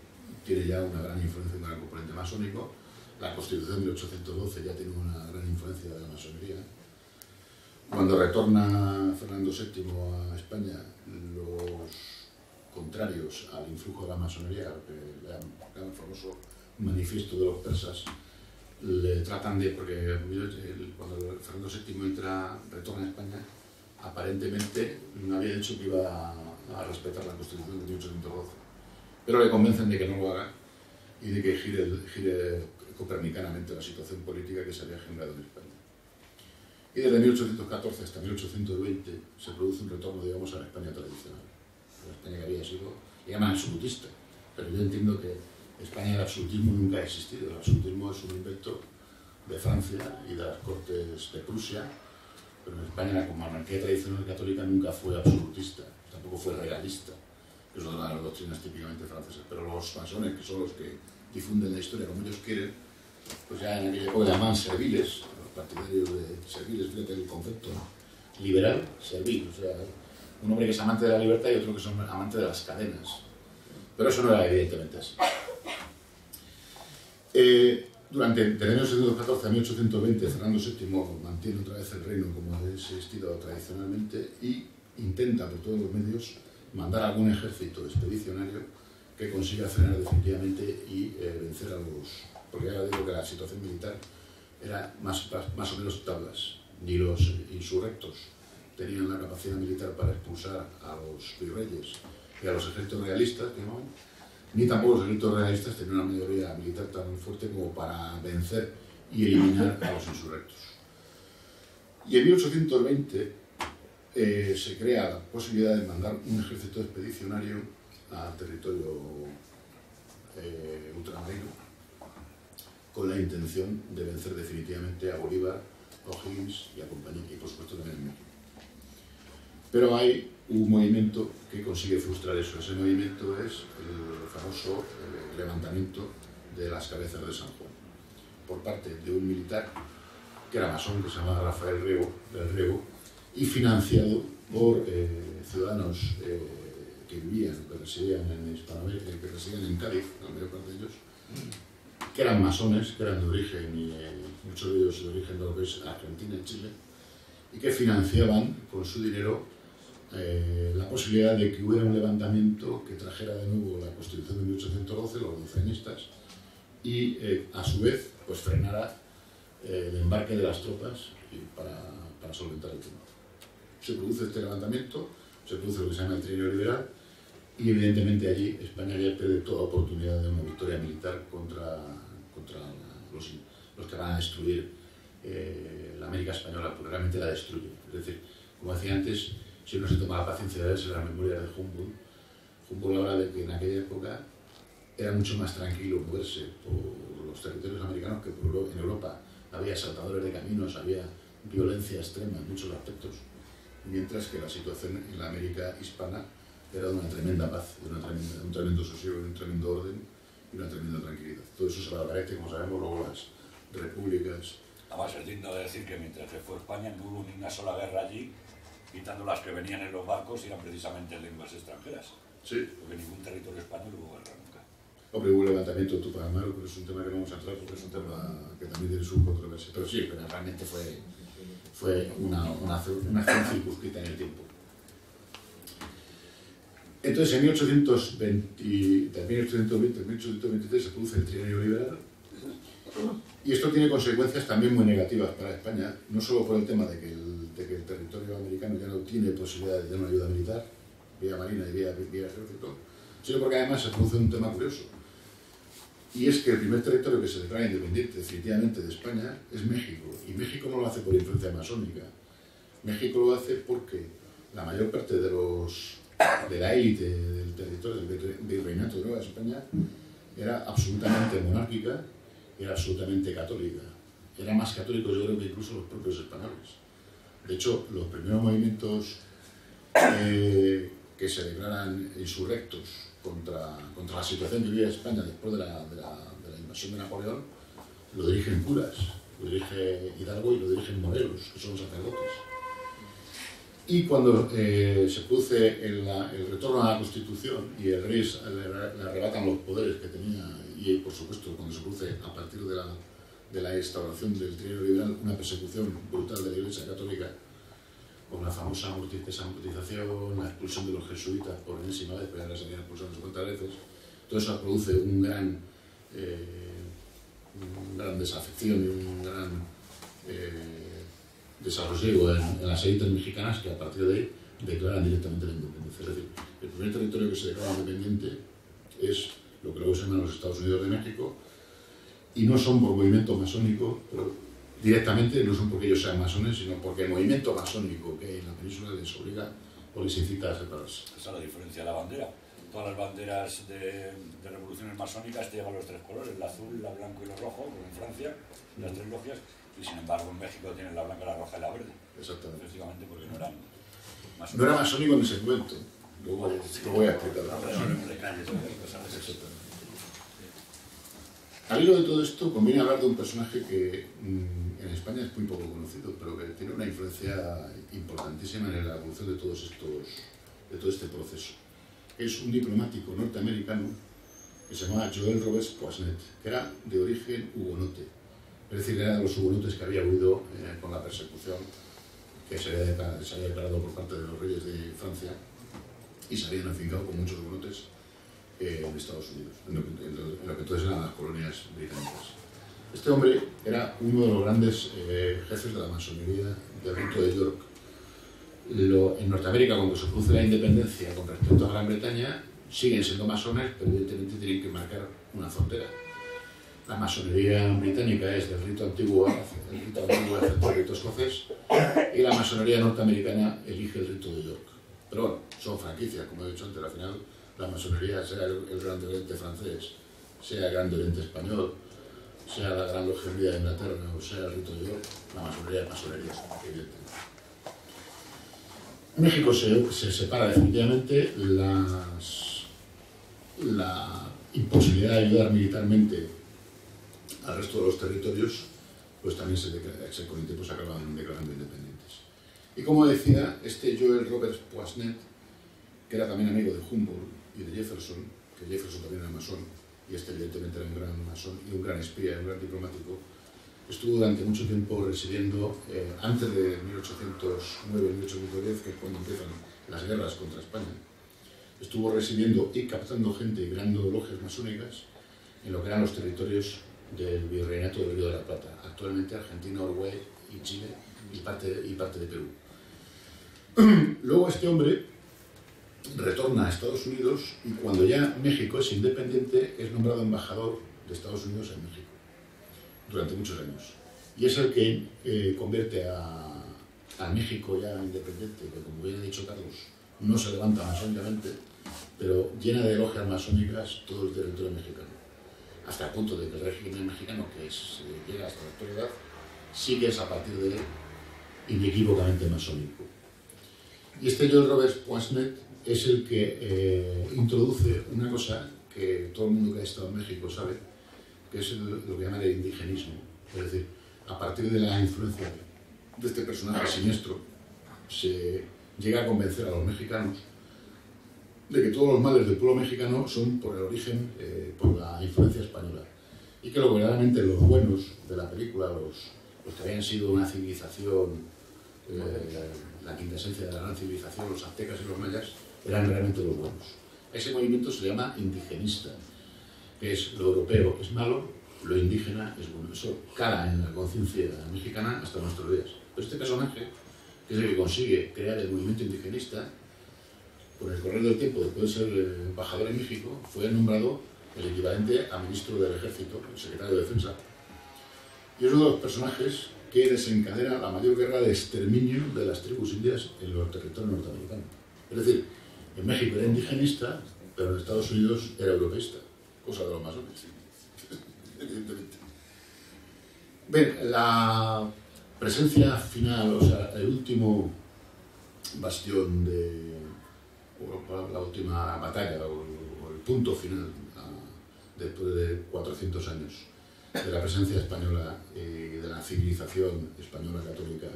tiene ya una gran influencia, un gran componente masónico. La Constitución de 1812 ya tiene una gran influencia de la masonería. Cuando retorna Fernando VII a España, los contrarios al influjo de la masonería, que el famoso manifiesto de los persas, le tratan de, porque cuando Fernando VII retorna a España, aparentemente no había dicho que iba a respetar la Constitución de 1812, pero le convencen de que no lo haga y de que gire copernicanamente la situación política que se había generado en España. Y desde 1814 hasta 1820 se produce un retorno, digamos, a la España tradicional, a la España que había sido, le llaman absolutista, pero yo entiendo que España el absolutismo nunca ha existido. El absolutismo es un invento de Francia y de las Cortes de Prusia, pero en España la monarquía tradicional católica nunca fue absolutista, tampoco fue regalista, que es una de las doctrinas típicamente francesas. Pero los masones, que son los que difunden la historia como ellos quieren, pues ya en aquella época llamaban serviles, los partidarios de serviles, fíjate el concepto, ¿no? Liberal, servil, o sea, un hombre que es amante de la libertad y otro que es amante de las cadenas. Pero eso no era evidentemente así. Desde 1814 a 1820, Fernando VII mantiene otra vez el reino como ha existido tradicionalmente y intenta por todos los medios mandar algún ejército expedicionario que consiga frenar definitivamente y vencer a los... Porque ya digo que la situación militar era más o menos tablas. Ni los insurrectos tenían la capacidad militar para expulsar a los virreyes y a los ejércitos realistas, ni tampoco los ejércitos realistas tenían una mayoría militar tan fuerte como para vencer y eliminar a los insurrectos. Y en 1820 se crea la posibilidad de mandar un ejército expedicionario al territorio ultramarino con la intención de vencer definitivamente a Bolívar, a O'Higgins y a compañía, y por supuesto también en México. Pero hay un movimiento que consigue frustrar eso. Ese movimiento es el famoso levantamiento de las cabezas de San Juan, por parte de un militar que era masón, que se llamaba Rafael del Riego, y financiado por ciudadanos que vivían, que residían en Hispanoamérica, que residían en Cádiz, la mayor parte de ellos, que eran masones, que eran de origen, y muchos de ellos de origen de lo que es Argentina y Chile, y que financiaban con su dinero la posibilidad de que hubiera un levantamiento que trajera de nuevo la Constitución de 1812, los docenistas, y a su vez pues frenara el embarque de las tropas para solventar el tema. Se produce este levantamiento, se produce lo que se llama el trienio liberal, y evidentemente allí España ya pierde toda oportunidad de una victoria militar contra los que van a destruir la América española, porque realmente la destruyen. Es decir, como decía antes, si uno se toma la paciencia de leerse la memoria de Humboldt habla de que en aquella época era mucho más tranquilo moverse por los territorios americanos que en Europa. Había saltadores de caminos, había violencia extrema en muchos aspectos, mientras que la situación en la América hispana era de una tremenda paz, de un tremendo sosiego, de un tremendo orden y una tremenda tranquilidad. Todo eso se favorece, como sabemos, luego las repúblicas. Además es digno de decir que mientras que fue España no hubo ni una sola guerra allí, quitando las que venían en los barcos, y eran precisamente lenguas extranjeras. Sí. Porque en ningún territorio español hubo guerra nunca. Hombre, hubo un levantamiento en Tupac Amaru, pero es un tema que no vamos a entrar porque es un tema que también tiene su controversia. Pero sí, pero realmente fue una acción circunscrita en el tiempo. Entonces, en 1820 a 1823 se produce el trienio liberal, y esto tiene consecuencias también muy negativas para España, no solo por el tema de que el territorio americano ya no tiene posibilidad de tener una ayuda militar, vía marina y vía ejército, sino porque además se produce un tema curioso. Y es que el primer territorio que se declara independiente definitivamente de España es México. Y México no lo hace por influencia masónica. México lo hace porque la mayor parte de la élite del territorio del virreinato de Nueva España era absolutamente monárquica, era absolutamente católica. Era más católico, yo creo, que incluso los propios españoles. De hecho, los primeros movimientos que se declaran insurrectos contra la situación que vivía España después de la invasión de Napoleón, lo dirigen curas, lo dirige Hidalgo y lo dirigen Morelos, que son sacerdotes. Y cuando se produce el retorno a la Constitución y el rey le arrebatan los poderes que tenía, y por supuesto cuando se produce a partir de la instauración del trienio liberal una persecución brutal de la Iglesia Católica, con la famosa desamortización, la expulsión de los jesuitas por enésima vez, pero ya se habían expulsado unas cuantas veces, todo eso produce una gran desafección y un gran desarrollo en las élites mexicanas, que a partir de ahí declaran directamente la independencia. Es decir, el primer territorio que se declara independiente es lo que luego se llama los Estados Unidos de México, y no son por movimiento masónico, pero directamente no son porque ellos sean masones, sino porque el movimiento masónico que en la península les obliga o les incita a separarse. Esa es la diferencia de la bandera. Todas las banderas de revoluciones masónicas te llevan los tres colores, el azul, el blanco y el rojo, como en Francia, las tres logias, y sin embargo en México tienen la blanca, la roja y la verde. Exactamente. Efectivamente, porque no eran masónicos. No era masónico en ese momento, lo voy a explicar. Exactamente. Al hilo de todo esto, conviene hablar de un personaje que en España es muy poco conocido, pero que tiene una influencia importantísima en la evolución de todo este proceso. Es un diplomático norteamericano que se llamaba Joel Roberts Poisnet, que era de origen hugonote, es decir, era de los hugonotes que había huido con la persecución que se había declarado por parte de los reyes de Francia, y se habían afincado con muchos hugonotes en Estados Unidos, en lo que entonces eran las colonias británicas. Este hombre era uno de los grandes jefes de la masonería del rito de York. En Norteamérica, cuando se produce la independencia con respecto a Gran Bretaña, siguen siendo masones, pero evidentemente tienen que marcar una frontera. La masonería británica es del rito antiguo, excepto el rito escocés, y la masonería norteamericana elige el rito de York. Pero bueno, son franquicias, como he dicho antes, al final la masonería, sea el Gran Oriente francés, sea el Gran Oriente español, sea la Gran Logia de Inglaterra o sea el rito de York, la masonería es masonería, evidentemente. En México se separa definitivamente la imposibilidad de ayudar militarmente al resto de los territorios, pues también con el tiempo se acaban declarando independientes. Y como decía, este Joel Roberts Poisnet, que era también amigo de Humboldt y de Jefferson, que Jefferson también era masón, y este evidentemente era un gran masón y un gran espía, un gran diplomático. Estuvo durante mucho tiempo residiendo, antes de 1809-1810, que es cuando empiezan las guerras contra España, estuvo residiendo y captando gente y creando logias masónicas en lo que eran los territorios del Virreinato del Río de la Plata, actualmente Argentina, Uruguay y Chile y parte de Perú. Luego este hombre retorna a Estados Unidos y cuando ya México es independiente es nombrado embajador de Estados Unidos en México durante muchos años. Y es el que convierte a México ya independiente, que como bien ha dicho Carlos, no se levanta masónicamente, pero llena de logias masónicas todo el territorio mexicano. Hasta el punto de que el régimen mexicano, que llega hasta la actualidad, sí que es a partir de él inequívocamente masónico. Y este Joel Roberts Poinsnet es el que introduce una cosa que todo el mundo que ha estado en México sabe, que es lo que llaman el indigenismo. Es decir, a partir de la influencia de este personaje siniestro, se llega a convencer a los mexicanos de que todos los males del pueblo mexicano son por el origen, por la influencia española. Y que lo verdaderamente los buenos de la película, los que habían sido una civilización, la quintesencia de la gran civilización, los aztecas y los mayas, eran realmente los buenos. Ese movimiento se llama indigenista, que es lo europeo es malo, lo indígena es bueno. Eso cala en la conciencia mexicana hasta nuestros días. Pero este personaje, que es el que consigue crear el movimiento indigenista, con el correr del tiempo, después de ser embajador en México, fue nombrado el equivalente a ministro del Ejército, el secretario de Defensa. Y es uno de los personajes que desencadena la mayor guerra de exterminio de las tribus indias en los territorios norteamericanos. Es decir, en México era indigenista, pero en Estados Unidos era europeísta, cosa de los masones, evidentemente. Bien, la presencia final, o sea, el último bastión o la última batalla, o el punto final, después de 400 años de la presencia española y de la civilización española católica,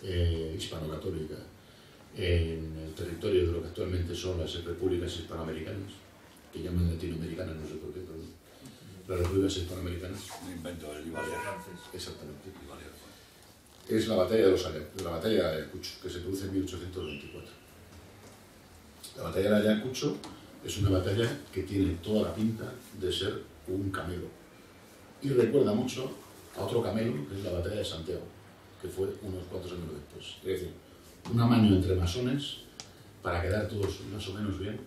hispano-católica, en el territorio de lo que actualmente son las repúblicas hispanoamericanas, que llaman latinoamericanas, no sé por qué, pero las repúblicas hispanoamericanas. Un invento del Ivalier. Exactamente. Es la batalla de Ayacucho, que se produce en 1824. La batalla de Ayacucho es una batalla que tiene toda la pinta de ser un camelo. Y recuerda mucho a otro camelo, que es la batalla de Santiago, que fue unos cuantos años después. Es decir, un amaño entre masones para quedar todos más o menos bien.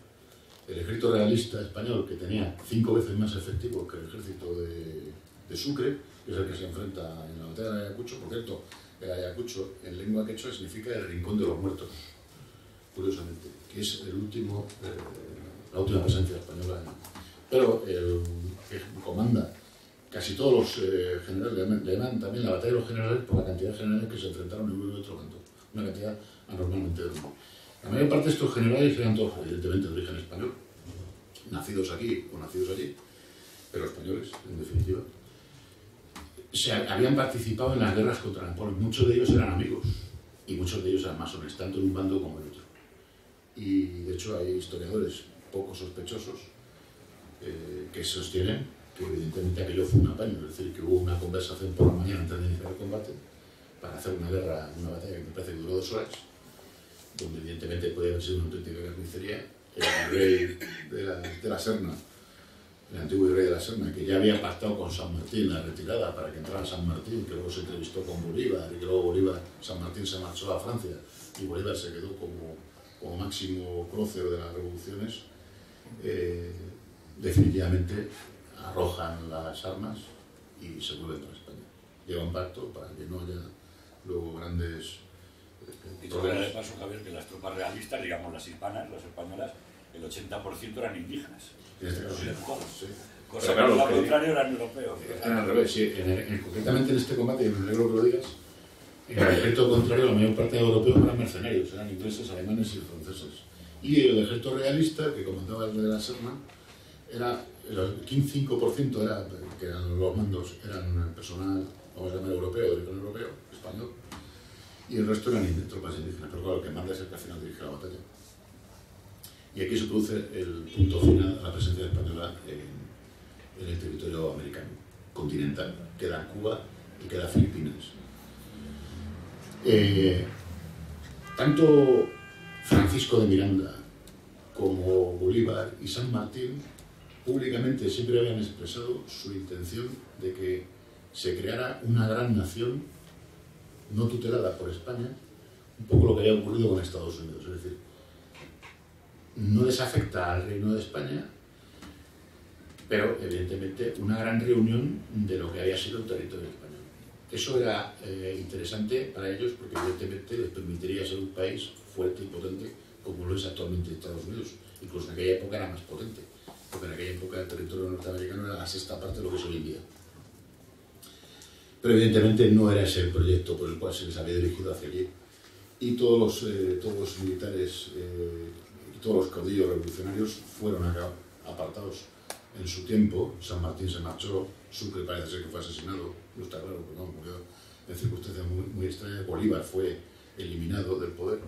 El ejército realista español, que tenía 5 veces más efectivo que el ejército de Sucre, que es el que se enfrenta en la batalla de Ayacucho. Por cierto, el Ayacucho en lengua quechua significa el rincón de los muertos, curiosamente, que es la última presencia española. Pero el que comanda casi todos los generales, le llaman también la batalla de los generales por la cantidad de generales que se enfrentaron en uno y otro bando, una cantidad anormalmente enorme. La mayor parte de estos generales eran todos, evidentemente, de origen español, nacidos aquí o nacidos allí, pero españoles, en definitiva. Habían participado en las guerras contra Napoleón. Muchos de ellos eran amigos y muchos de ellos eran masones, tanto en un bando como en otro. Y de hecho hay historiadores poco sospechosos que sostienen que evidentemente aquello fue un apaño, es decir, que hubo una conversación por la mañana antes de iniciar el combate para hacer una guerra, una batalla que me parece que duró 2 horas, donde evidentemente podía haber sido una auténtica carnicería. El rey de la Serna, el antiguo rey de la Serna, que ya había pactado con San Martín la retirada para que entrara San Martín, que luego se entrevistó con Bolívar, y que luego San Martín se marchó a Francia, y Bolívar se quedó como máximo prócer de las revoluciones. Definitivamente arrojan las armas y se vuelven para España. Lleva un pacto para que no haya luego grandes y fuera de paso, Javier, que las tropas realistas, digamos las hispanas, las españolas, el 80% eran indígenas. En este caso sí. Cosa que al contrario eran europeos. Eran al revés, sí. Concretamente en este combate, y me alegro que lo digas, en el ejército contrario la mayor parte de europeos eran mercenarios, eran ingleses, alemanes y franceses. Y el ejército realista, que comandaba el rey de la Serna, era el 15% que eran los mandos, eran personal, vamos a llamar europeo, de origen europeo, español, y el resto eran tropas indígenas, pero claro, el que manda es el que al final dirige la batalla. Y aquí se produce el punto final a la presencia española en el territorio americano, continental. Queda Cuba y queda Filipinas. Tanto Francisco de Miranda como Bolívar y San Martín públicamente siempre habían expresado su intención de que se creara una gran nación no tutelada por España, un poco lo que había ocurrido con Estados Unidos. Es decir, no les afecta al Reino de España, pero evidentemente una gran reunión de lo que había sido el territorio español. Eso era interesante para ellos porque evidentemente les permitiría ser un país fuerte y potente como lo es actualmente Estados Unidos. Incluso en aquella época era más potente, porque en aquella época el territorio norteamericano era la sexta parte de lo que es hoy en día. Pero evidentemente no era ese el proyecto por el cual se les había dirigido hacia allí. Y todos los militares y todos los caudillos revolucionarios fueron apartados en su tiempo. San Martín se marchó, Sucre parece ser que fue asesinado, no está claro, pero no, murió en circunstancias muy extrañas. Bolívar fue eliminado del poder.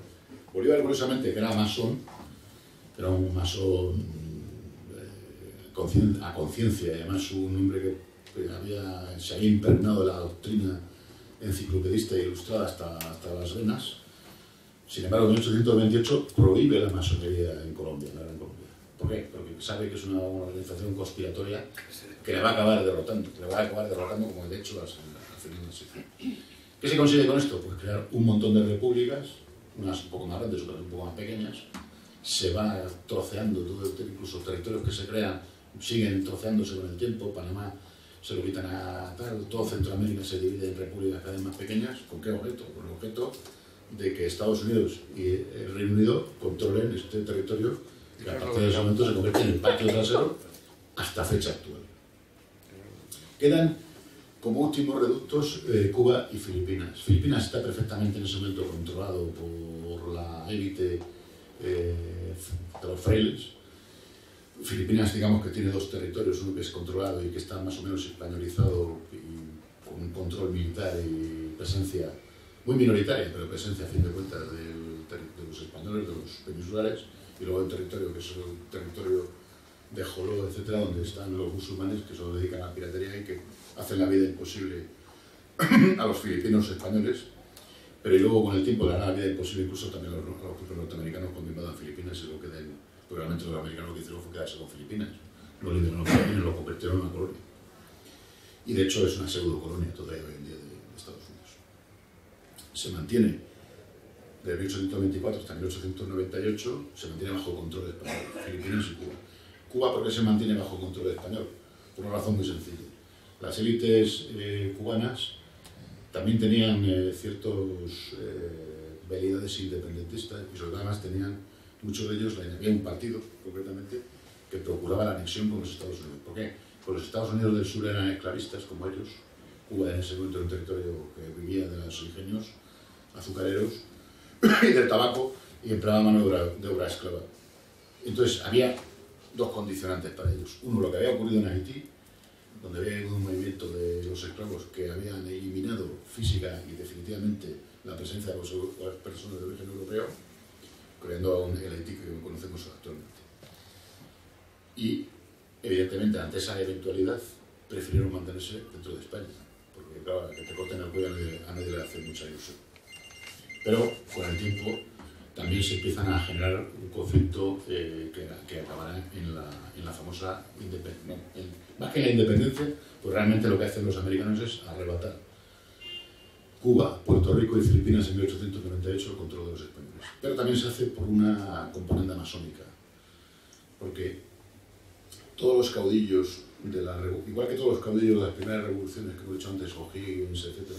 Bolívar, curiosamente, que era masón, era un masón a conciencia, y además un hombre que se había impregnado de la doctrina enciclopedista e ilustrada hasta las venas. Sin embargo, en 1828 prohíbe la masonería en Colombia, en la Gran Colombia. ¿Por qué? Porque sabe que es una organización conspiratoria que le va a acabar derrotando, como de hecho las ¿Qué se consigue con esto? Pues crear un montón de repúblicas, unas un poco más grandes, otras un poco más pequeñas. Se va troceando todo incluso territorios que se crean siguen troceándose con el tiempo. Panamá se lo quitan a tal, todo Centroamérica se divide en repúblicas cada vez más pequeñas. ¿Con qué objeto? Con el objeto de que Estados Unidos y el Reino Unido controlen este territorio que a partir de ese momento se convierte en el patio trasero hasta fecha actual. Quedan como últimos reductos Cuba y Filipinas. Filipinas está perfectamente en ese momento controlado por la élite de los frailes. Filipinas, digamos que tiene dos territorios, uno que es controlado y que está más o menos españolizado y con un control militar y presencia muy minoritaria, pero presencia a fin de cuentas de los españoles, de los peninsulares, y luego el territorio que es el territorio de Joló, etcétera, donde están los musulmanes que solo dedican a la piratería y que hacen la vida imposible a los filipinos españoles, pero y luego con el tiempo le hará la vida imposible incluso también a los propios norteamericanos cuando invadan Filipinas y lo queden. Porque realmente los americanos lo que hicieron fue quedarse con Filipinas. Lo liberaron los Filipinas, lo convirtieron en una colonia. Y de hecho es una pseudo colonia todavía hoy en día de Estados Unidos. Se mantiene de 1824 hasta 1898, se mantiene bajo control español, Filipinas y Cuba. Cuba, ¿por qué se mantiene bajo control español? Por una razón muy sencilla. Las élites cubanas también tenían ciertas velidades independentistas y sobre todo además tenían muchos de ellos, había un partido, concretamente, que procuraba la anexión con los Estados Unidos. ¿Por qué? Porque los Estados Unidos del Sur eran esclavistas, como ellos. Cuba en ese momento era un territorio que vivía de los ingenios azucareros y del tabaco y empleaba mano de obra esclava. Entonces, había dos condicionantes para ellos. Uno, lo que había ocurrido en Haití, donde había habido un movimiento de los esclavos que habían eliminado física y definitivamente la presencia de las personas de origen europeo, creando el Haití que conocemos actualmente. Y, evidentemente, ante esa eventualidad, prefirieron mantenerse dentro de España, porque, claro, que te corten el cuello a nadie le hace mucha ilusión. Pero, con el tiempo, también se empiezan a generar un conflicto que acabará en la famosa independencia. Más que la independencia, pues realmente lo que hacen los americanos es arrebatar Cuba, Puerto Rico y Filipinas en 1898 el control de los españoles. Pero también se hace por una componente masónica, porque todos los caudillos igual que todos los caudillos de las primeras revoluciones que hemos dicho antes, O'Higgins, etc.,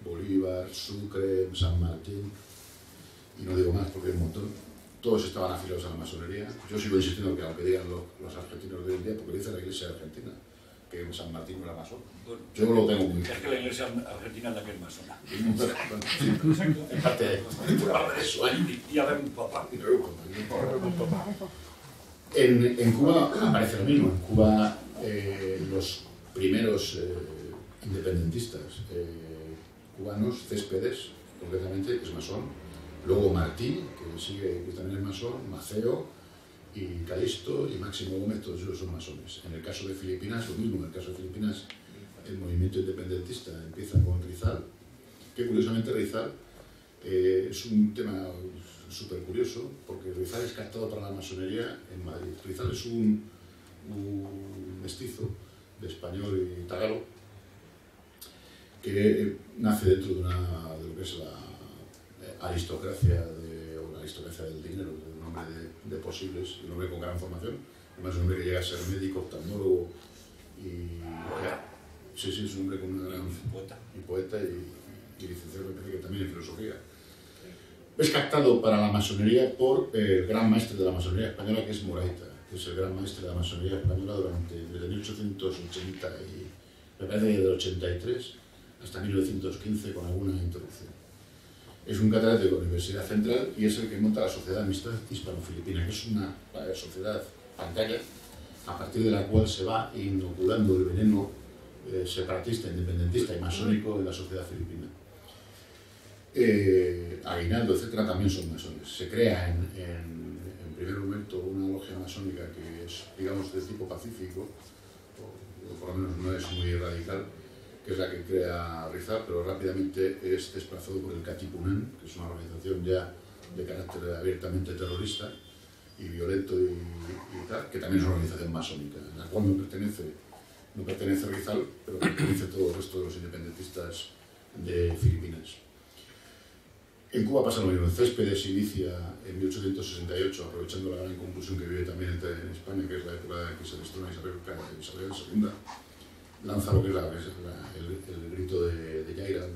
Bolívar, Sucre, San Martín, y no digo más porque hay un montón, todos estaban afiliados a la masonería. Yo sigo insistiendo que aunque digan los argentinos de hoy en día, porque dice la Iglesia argentina que San Martín no era masón. Bueno, yo lo tengo muy claro. Es que la Iglesia argentina es la que es masona. En parte de eso, Y a ver un papá. En Cuba aparece lo mismo. En Cuba los primeros independentistas cubanos, Céspedes, concretamente, es masón. Luego Martí, que también es masón, Maceo, y Calisto y Máximo Gómez, todos ellos son masones. En el caso de Filipinas, lo mismo. En el caso de Filipinas, el movimiento independentista empieza con Rizal, que curiosamente Rizal es un tema súper curioso, porque Rizal es captado para la masonería en Madrid. Rizal es un mestizo de español y tagalo que nace dentro de lo que es la aristocracia, o la aristocracia del dinero, un hombre de posibles, un hombre con gran formación, además un hombre que llega a ser médico, oftalmólogo y sí, es un hombre con una gran poeta y licenciado, me parece que también en filosofía. Es captado para la masonería por el gran maestre de la masonería española, que es Moraita, que es el gran maestre de la masonería española desde 1880 y me parece que del 83 hasta 1915 con alguna introducción. Es un catedrático de la Universidad Central y es el que monta la Sociedad de Amistad Hispano-Filipina, que es una sociedad pantalla a partir de la cual se va inoculando el veneno separatista, independentista y masónico en la sociedad filipina. Aguinaldo, etcétera, también son masones. Se crea en primer momento una logia masónica que es, digamos, de tipo pacífico, o por lo menos no es muy radical, que es la que crea Rizal, pero rápidamente es desplazado por el Katipunan, que es una organización ya de carácter abiertamente terrorista y violento y tal, que también es una organización masónica, en la cual no pertenece Rizal, pero pertenece todo el resto de los independentistas de Filipinas. En Cuba pasa lo mismo. Céspedes inicia en 1868, aprovechando la gran convulsión que vive también en España, que es la época en que se destrona Isabel II, lanza lo que es el grito de Yaira,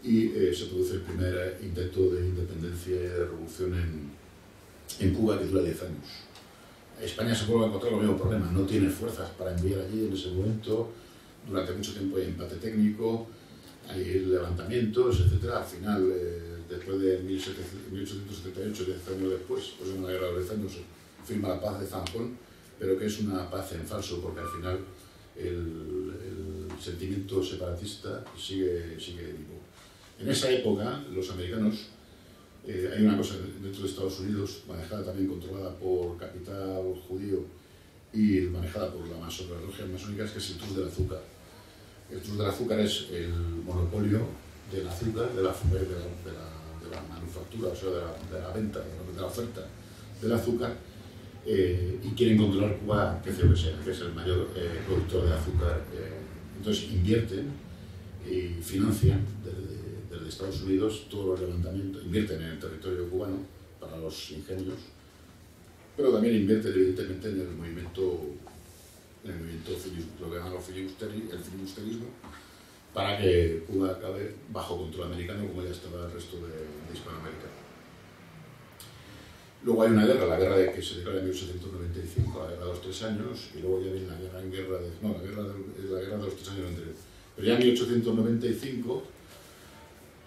y se produce el primer intento de independencia y de revolución en Cuba, que dura 10 años. España se vuelve a encontrar el mismo problema, no tiene fuerzas para enviar allí en ese momento, durante mucho tiempo hay empate técnico, hay levantamientos, etc. Al final, después de 1878, 10 años después, pues en la guerra de los 10 años, se firma la paz de Zanjón, pero que es una paz en falso, porque al final el sentimiento separatista sigue vivo. En esa época, los americanos, hay una cosa dentro de Estados Unidos, manejada también, controlada por capital judío y manejada por las logias masónicas, que es el Trust del Azúcar. El Trust del Azúcar es el monopolio del azúcar, de la manufactura, o sea, de la venta, de la oferta del azúcar, y quieren controlar Cuba, que es el mayor productor de azúcar. Entonces invierten y financian desde Estados Unidos todos los levantamientos, invierten en el territorio cubano para los ingenios, pero también invierten evidentemente en el movimiento lo que llaman el filibusterismo, para que Cuba acabe bajo control americano, como ya estaba el resto de Hispanoamérica. Luego hay una guerra, la guerra que se declara en 1895, la guerra de los 3 años, y luego ya viene la guerra de los 3 años anteriores. Pero ya en 1895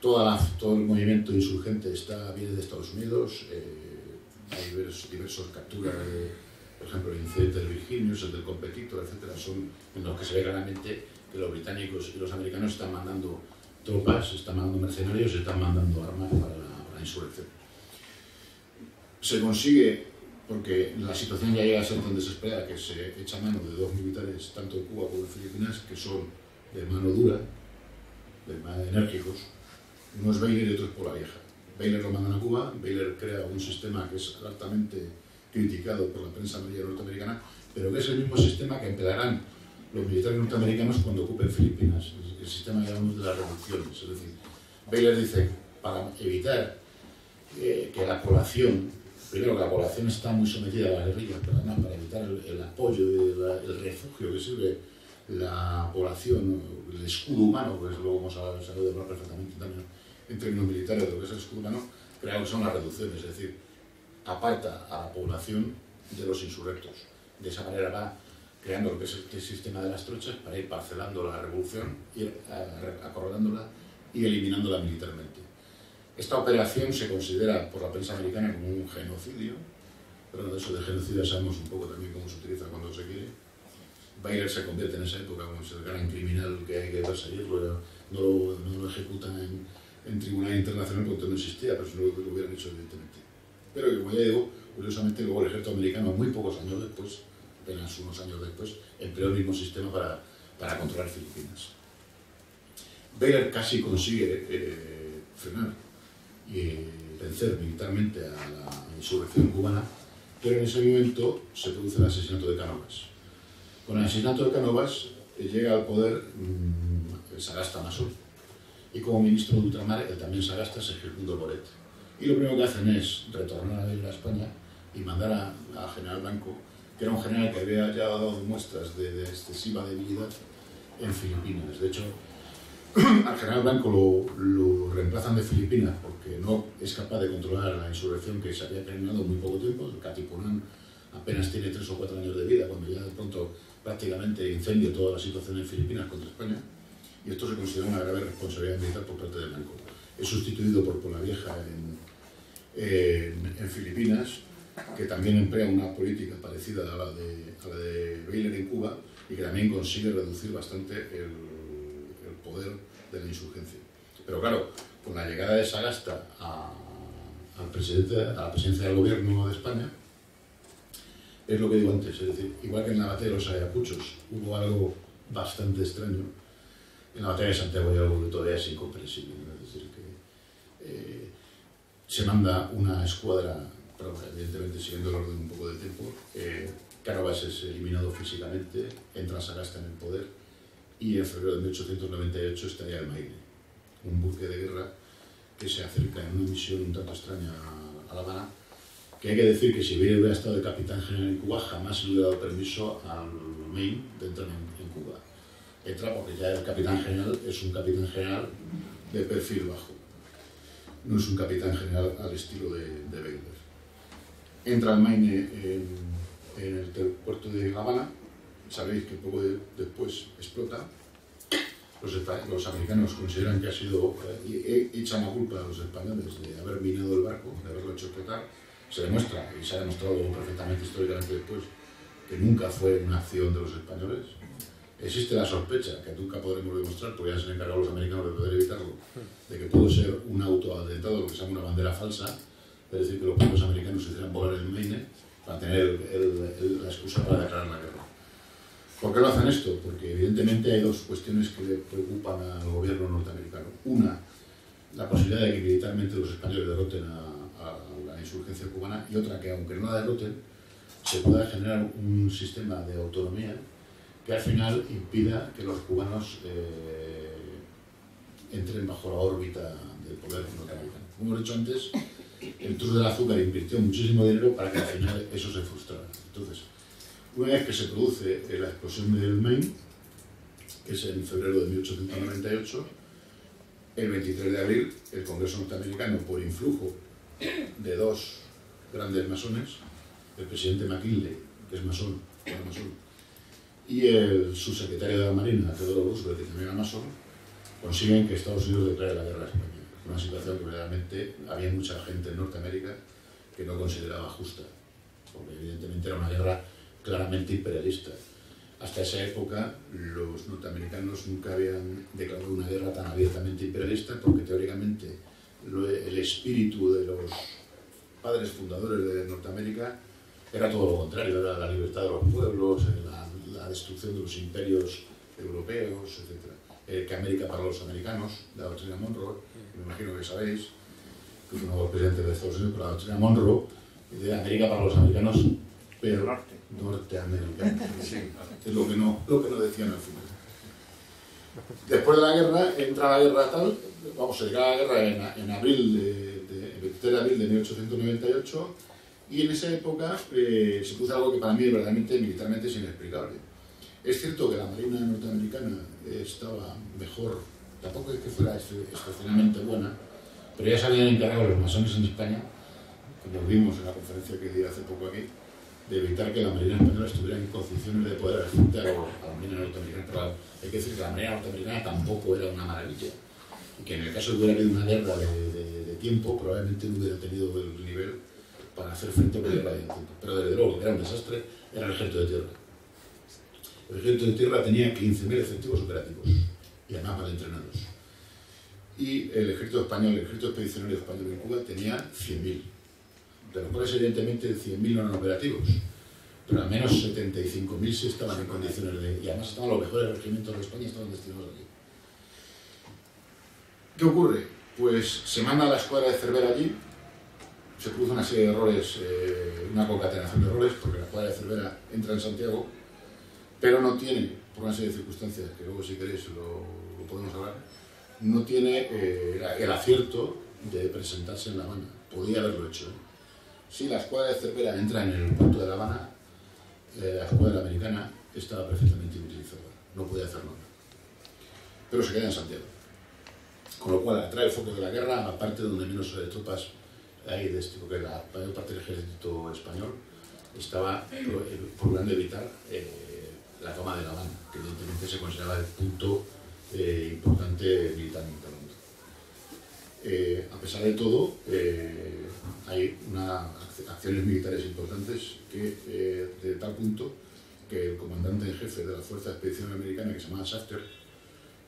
todo el movimiento insurgente viene de Estados Unidos, hay diversos capturas, por ejemplo el incidente del Virginius, el del Competitor, etc. Son en los que se ve claramente que los británicos y los americanos están mandando tropas, están mandando mercenarios, están mandando armas para la insurrección. Se consigue, porque la situación ya llega a ser tan desesperada, que se echa mano de 2 militares, tanto de Cuba como de Filipinas, que son de mano dura, de enérgicos. Uno es Baylor y otro es Pola Vieja. Baylor lo mandan a Cuba, Baylor crea un sistema que es altamente criticado por la prensa media norteamericana, pero que es el mismo sistema que emplearán los militares norteamericanos cuando ocupen Filipinas, el sistema, digamos, de las reducciones. Es decir, Baylor dice, para evitar que la población, primero que la población está muy sometida a las guerrillas, pero además para evitar el apoyo, el refugio que sirve la población, el escudo humano, pues luego vamos a saber de hablar perfectamente también en términos militares de lo que es el escudo humano, crear lo que son las reducciones, es decir, aparta a la población de los insurrectos. De esa manera va creando lo que es el sistema de las trochas para ir parcelando la revolución, ir acorralándola y eliminándola militarmente. Esta operación se considera por la prensa americana como un genocidio, pero de eso de genocidio sabemos un poco también cómo se utiliza cuando se quiere. Baylor se convierte en esa época como el gran criminal que hay que perseguirlo, no lo ejecutan en tribunal internacional porque no existía, pero si no lo hubieran hecho evidentemente. pero que, como ya digo, curiosamente luego el ejército americano, muy pocos años después, apenas unos años después, empleó el mismo sistema para controlar Filipinas. Baylor casi consigue frenar y vencer militarmente a la insurrección cubana, pero en ese momento se produce el asesinato de Cánovas. Con el asesinato de Cánovas llega al poder Sagasta Masó, y como ministro de Ultramar, también Sagasta, Segismundo Moret. Y lo primero que hacen es retornar a Baylor a España y mandar a General Blanco, que era un general que había ya dado muestras de excesiva debilidad en Filipinas. De hecho, al general Blanco lo reemplazan de Filipinas porque no es capaz de controlar la insurrección que se había terminado en muy poco tiempo. El Katipunan apenas tiene 3 o 4 años de vida, cuando ya de pronto prácticamente incendia toda la situación en Filipinas contra España, y esto se considera una grave responsabilidad militar por parte de Blanco. Es sustituido por Polavieja en Filipinas, que también emplea una política parecida a la de Baylor en Cuba, y que también consigue reducir bastante el poder de la insurgencia. Pero claro, con la llegada de Sagasta a la presidencia del gobierno de España, es lo que digo antes, es decir, igual que en la batalla de los Ayacuchos hubo algo bastante extraño, en la batalla de Santiago hay algo que todavía es incomprensible, ¿no? Es decir, que se manda una escuadra, pero evidentemente siguiendo el orden un poco del tiempo, Cánovas es eliminado físicamente, entra Sagasta en el poder, y en febrero de 1898 estalla el Maine, un buque de guerra que se acerca en una misión un tanto extraña a La Habana, que hay que decir que si hubiera estado el capitán general en Cuba, jamás se le hubiera dado permiso al Maine de entrar en Cuba. Entra porque ya el capitán general es un capitán general de perfil bajo, no es un capitán general al estilo de Baylor. Entra el Maine en el puerto de La Habana. Sabéis que poco después explota. Los americanos consideran que ha sido, echan la culpa a los españoles de haber minado el barco, de haberlo hecho explotar. Se demuestra, y se ha demostrado perfectamente históricamente después, que nunca fue una acción de los españoles. Existe la sospecha, que nunca podremos demostrar, porque ya se han encargado los americanos de poder evitarlo, de que pudo ser un autoatentado, lo que se llama una bandera falsa, es decir, que los propios americanos hicieran volar el Maine para tener la excusa para declarar la guerra. ¿Por qué lo hacen esto? Porque evidentemente hay dos cuestiones que le preocupan al gobierno norteamericano. Una, la posibilidad de que militarmente los españoles derroten a la insurgencia cubana, y otra, que aunque no la derroten, se pueda generar un sistema de autonomía que al final impida que los cubanos entren bajo la órbita del poder norteamericano. Como hemos dicho antes, el Tour del Azúcar invirtió muchísimo dinero para que al final eso se frustrara. Entonces, una vez que se produce la explosión del Maine, que es en febrero de 1898, el 23 de abril, el Congreso norteamericano, por influjo de dos grandes masones, el presidente McKinley, que es masón, y el subsecretario de la Marina, Theodore Roosevelt, que también era masón, consiguen que Estados Unidos declare la guerra a España. Una situación que realmente había mucha gente en Norteamérica que no consideraba justa, porque evidentemente era una guerra claramente imperialista. Hasta esa época los norteamericanos nunca habían declarado una guerra tan abiertamente imperialista, porque teóricamente el espíritu de los padres fundadores de Norteamérica era todo lo contrario, era la libertad de los pueblos, la destrucción de los imperios europeos, etc. Que América para los americanos, la doctrina Monroe, me imagino que sabéis, que fue uno de los presidentes de Estados Unidos, pero la doctrina Monroe, de América para los americanos, pero norteamericanos. Sí, es lo que no decían al final. Después de la guerra, entra la guerra tal, se declara la guerra en abril el 23 de abril de 1898, y en esa época se puso algo que para mí verdaderamente militarmente es inexplicable. Es cierto que la Marina norteamericana estaba mejor, tampoco es que fuera excepcionalmente buena, pero ya se habían encargado los masones en España, como vimos en la conferencia que di hace poco aquí, de evitar que la Marina española estuviera en condiciones de poder hacer a la Marina norteamericana. Pero hay que decir que la Marina norteamericana tampoco era una maravilla, y que en el caso de que hubiera habido una guerra de tiempo, probablemente no hubiera tenido el nivel para hacer frente a la guerra de tiempo. Pero desde luego, que era un desastre, era el ejército de tierra. El ejército de tierra tenía 15.000 efectivos operativos, y además mal entrenados. Y el ejército español, el ejército expedicionario español en Cuba tenía 100.000. de los cuales evidentemente 100.000 no eran operativos, pero al menos 75.000 sí estaban en condiciones de... Y además estaban los mejores regimientos de España, estaban destinados allí. ¿Qué ocurre? Pues se manda a la escuadra de Cervera allí, se produce una serie de errores, una concatenación de errores, porque la escuadra de Cervera entra en Santiago, pero no tiene, por una serie de circunstancias, que luego si queréis lo podemos hablar, no tiene el acierto de presentarse en La Habana. Podía haberlo hecho. Si la escuadra de Cervera entra en el puerto de La Habana, la escuadra americana estaba perfectamente inutilizada, no podía hacer nada. Pero se queda en Santiago. Con lo cual atrae el foco de la guerra a la parte donde menos tropas hay de este, porque la mayor parte del ejército español estaba procurando evitar la toma de La Habana, que evidentemente se consideraba el punto importante militarmente hablando. A pesar de todo, hay acciones militares importantes que, de tal punto que el comandante en jefe de la Fuerza de Expedición Americana, que se llamaba Shafter,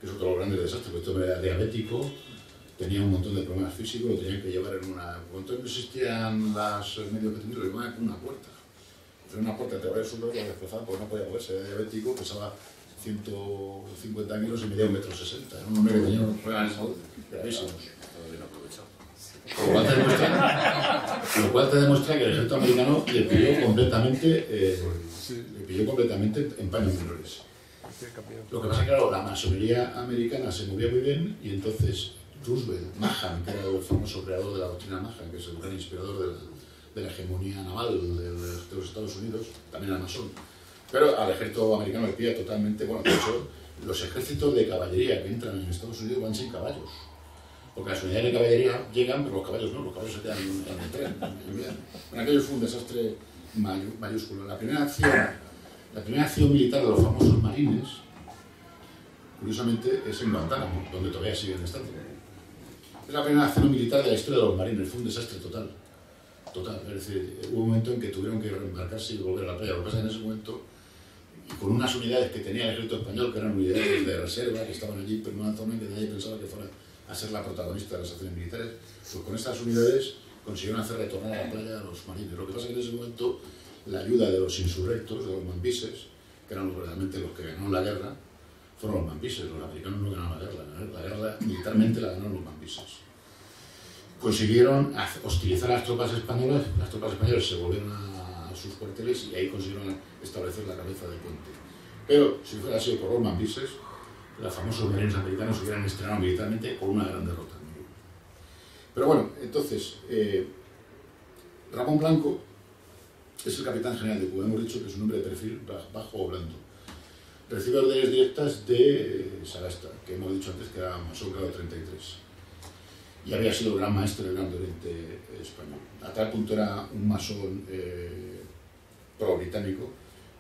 que es otro de los grandes desastres, porque este hombre era diabético, tenía un montón de problemas físicos, lo tenían que llevar en una... Cuando no existían los medios que tenían, lo llevaban con una puerta. En una puerta te abría el suelo, lo desplazaba porque no podía moverse, era diabético, pesaba 150 kilos y medía 1,60 m. Era un hombre que tenía unos problemas de salud gravísimos. Lo cual te demuestra que el ejército americano le pilló completamente en paños menores. Lo que pasa es que, claro, la masonería americana se movía muy bien y entonces Roosevelt, Mahan, que era el famoso creador de la doctrina Mahan, que es el gran inspirador de la hegemonía naval de los Estados Unidos, también era masón, pero al ejército americano le pilla totalmente, bueno, de hecho, los ejércitos de caballería que entran en Estados Unidos van sin caballos, porque las unidades de caballería llegan, pero los caballos no, los caballos se quedan en el tren. En aquello fue un desastre mayúsculo. La primera acción militar de los famosos marines, curiosamente, es en Guantánamo, donde todavía siguen estando. Es la primera acción militar de la historia de los marines, fue un desastre total. Es decir, hubo un momento en que tuvieron que reembarcarse y volver a la playa. Lo que pasa es que en ese momento, y con unas unidades que tenía el ejército español, que eran unidades de reserva, que estaban allí, pero en una zona que nadie pensaba que fuera a ser la protagonista de las acciones militares, pues con estas unidades consiguieron hacer retornar a la playa a los marines. Lo que pasa es que en ese momento la ayuda de los insurrectos, de los mambises, que eran realmente los que ganaron la guerra, fueron los mambises. Los americanos no ganaron la guerra. La guerra militarmente la ganaron los mambises. Consiguieron hostilizar a las tropas españolas se volvieron a sus cuarteles y ahí consiguieron establecer la cabeza del puente. Pero si fuera sido por los mambises, los famosos marines americanos se hubieran estrenado militarmente con una gran derrota. Pero bueno, entonces, Ramón Blanco es el capitán general de Cuba. Hemos dicho que es un hombre de perfil bajo o blando. Recibe órdenes directas de Sagasta, que hemos dicho antes que era masón grado 33. Y había sido el gran maestro del Gran Oriente español. A tal punto era un masón pro-británico,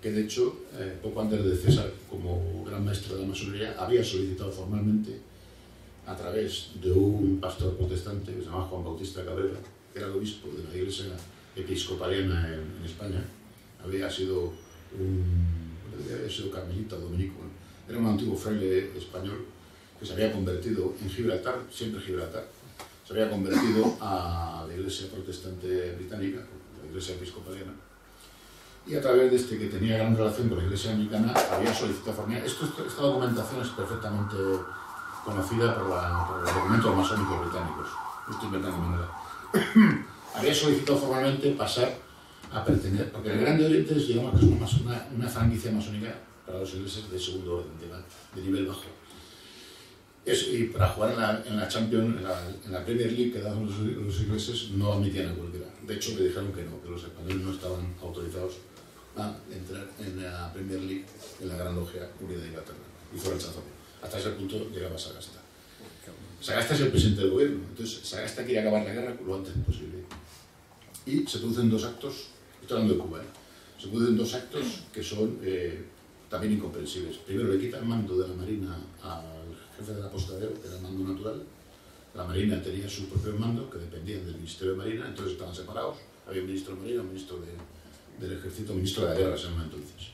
que de hecho, poco antes de cesar como gran maestro de la masonería, había solicitado formalmente, a través de un pastor protestante que se llamaba Juan Bautista Cabrera, que era el obispo de la iglesia episcopaliana en España, había sido carmelita, dominico, era un antiguo fraile español que se había convertido en Gibraltar, siempre Gibraltar, se había convertido a la iglesia protestante británica, la iglesia episcopaliana, y a través de este que tenía gran relación con la iglesia anglicana había solicitado formalmente. Esta documentación es perfectamente conocida por los documentos masónicos británicos, no estoy inventando nada. Había solicitado formalmente pasar a pertenecer, porque el Gran Oriente es, digamos, que es una franquicia masónica para los ingleses de segundo orden, de nivel bajo. Y para jugar en la Champions, en la Premier League que daban los ingleses, no admitían a cualquiera. De hecho, le dijeron que no, que los españoles no estaban autorizados a entrar en la Premier League, en la Gran Logia Unida de Inglaterra. Y fue rechazado. Hasta ese punto llegaba Sagasta. Sagasta es el presidente del gobierno, entonces Sagasta quiere acabar la guerra lo antes posible. Y se producen dos actos, estoy hablando de Cuba, se producen dos actos que son también incomprensibles. Primero, le quita el mando de la Marina al jefe del apostadero, que era el mando natural. La Marina tenía su propio mando, que dependían del Ministerio de Marina, entonces estaban separados. Había un ministro de Marina, un ministro del Ejército, un ministro de la Guerra, se llama entonces.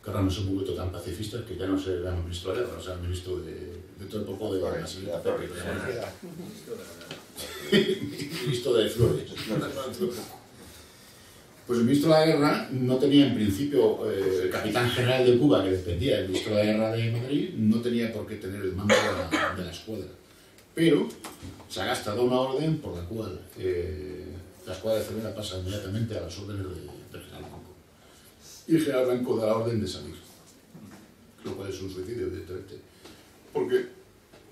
Que ahora no son un poquito tan pacifistas, que ya no se llama ministro de la Guerra, o sea, el ministro de todo el poco de la ministro de Flores. Pues el ministro de la Guerra no tenía en principio, el capitán general de Cuba, que dependía del ministro de la Guerra de Madrid, no tenía por qué tener el mando de la escuadra. Pero Sagasta da una orden por la cual la escuadra de Cervera pasa inmediatamente a las órdenes del general Blanco. Y el general Blanco da la orden de salir, lo cual es un suicidio, evidentemente, porque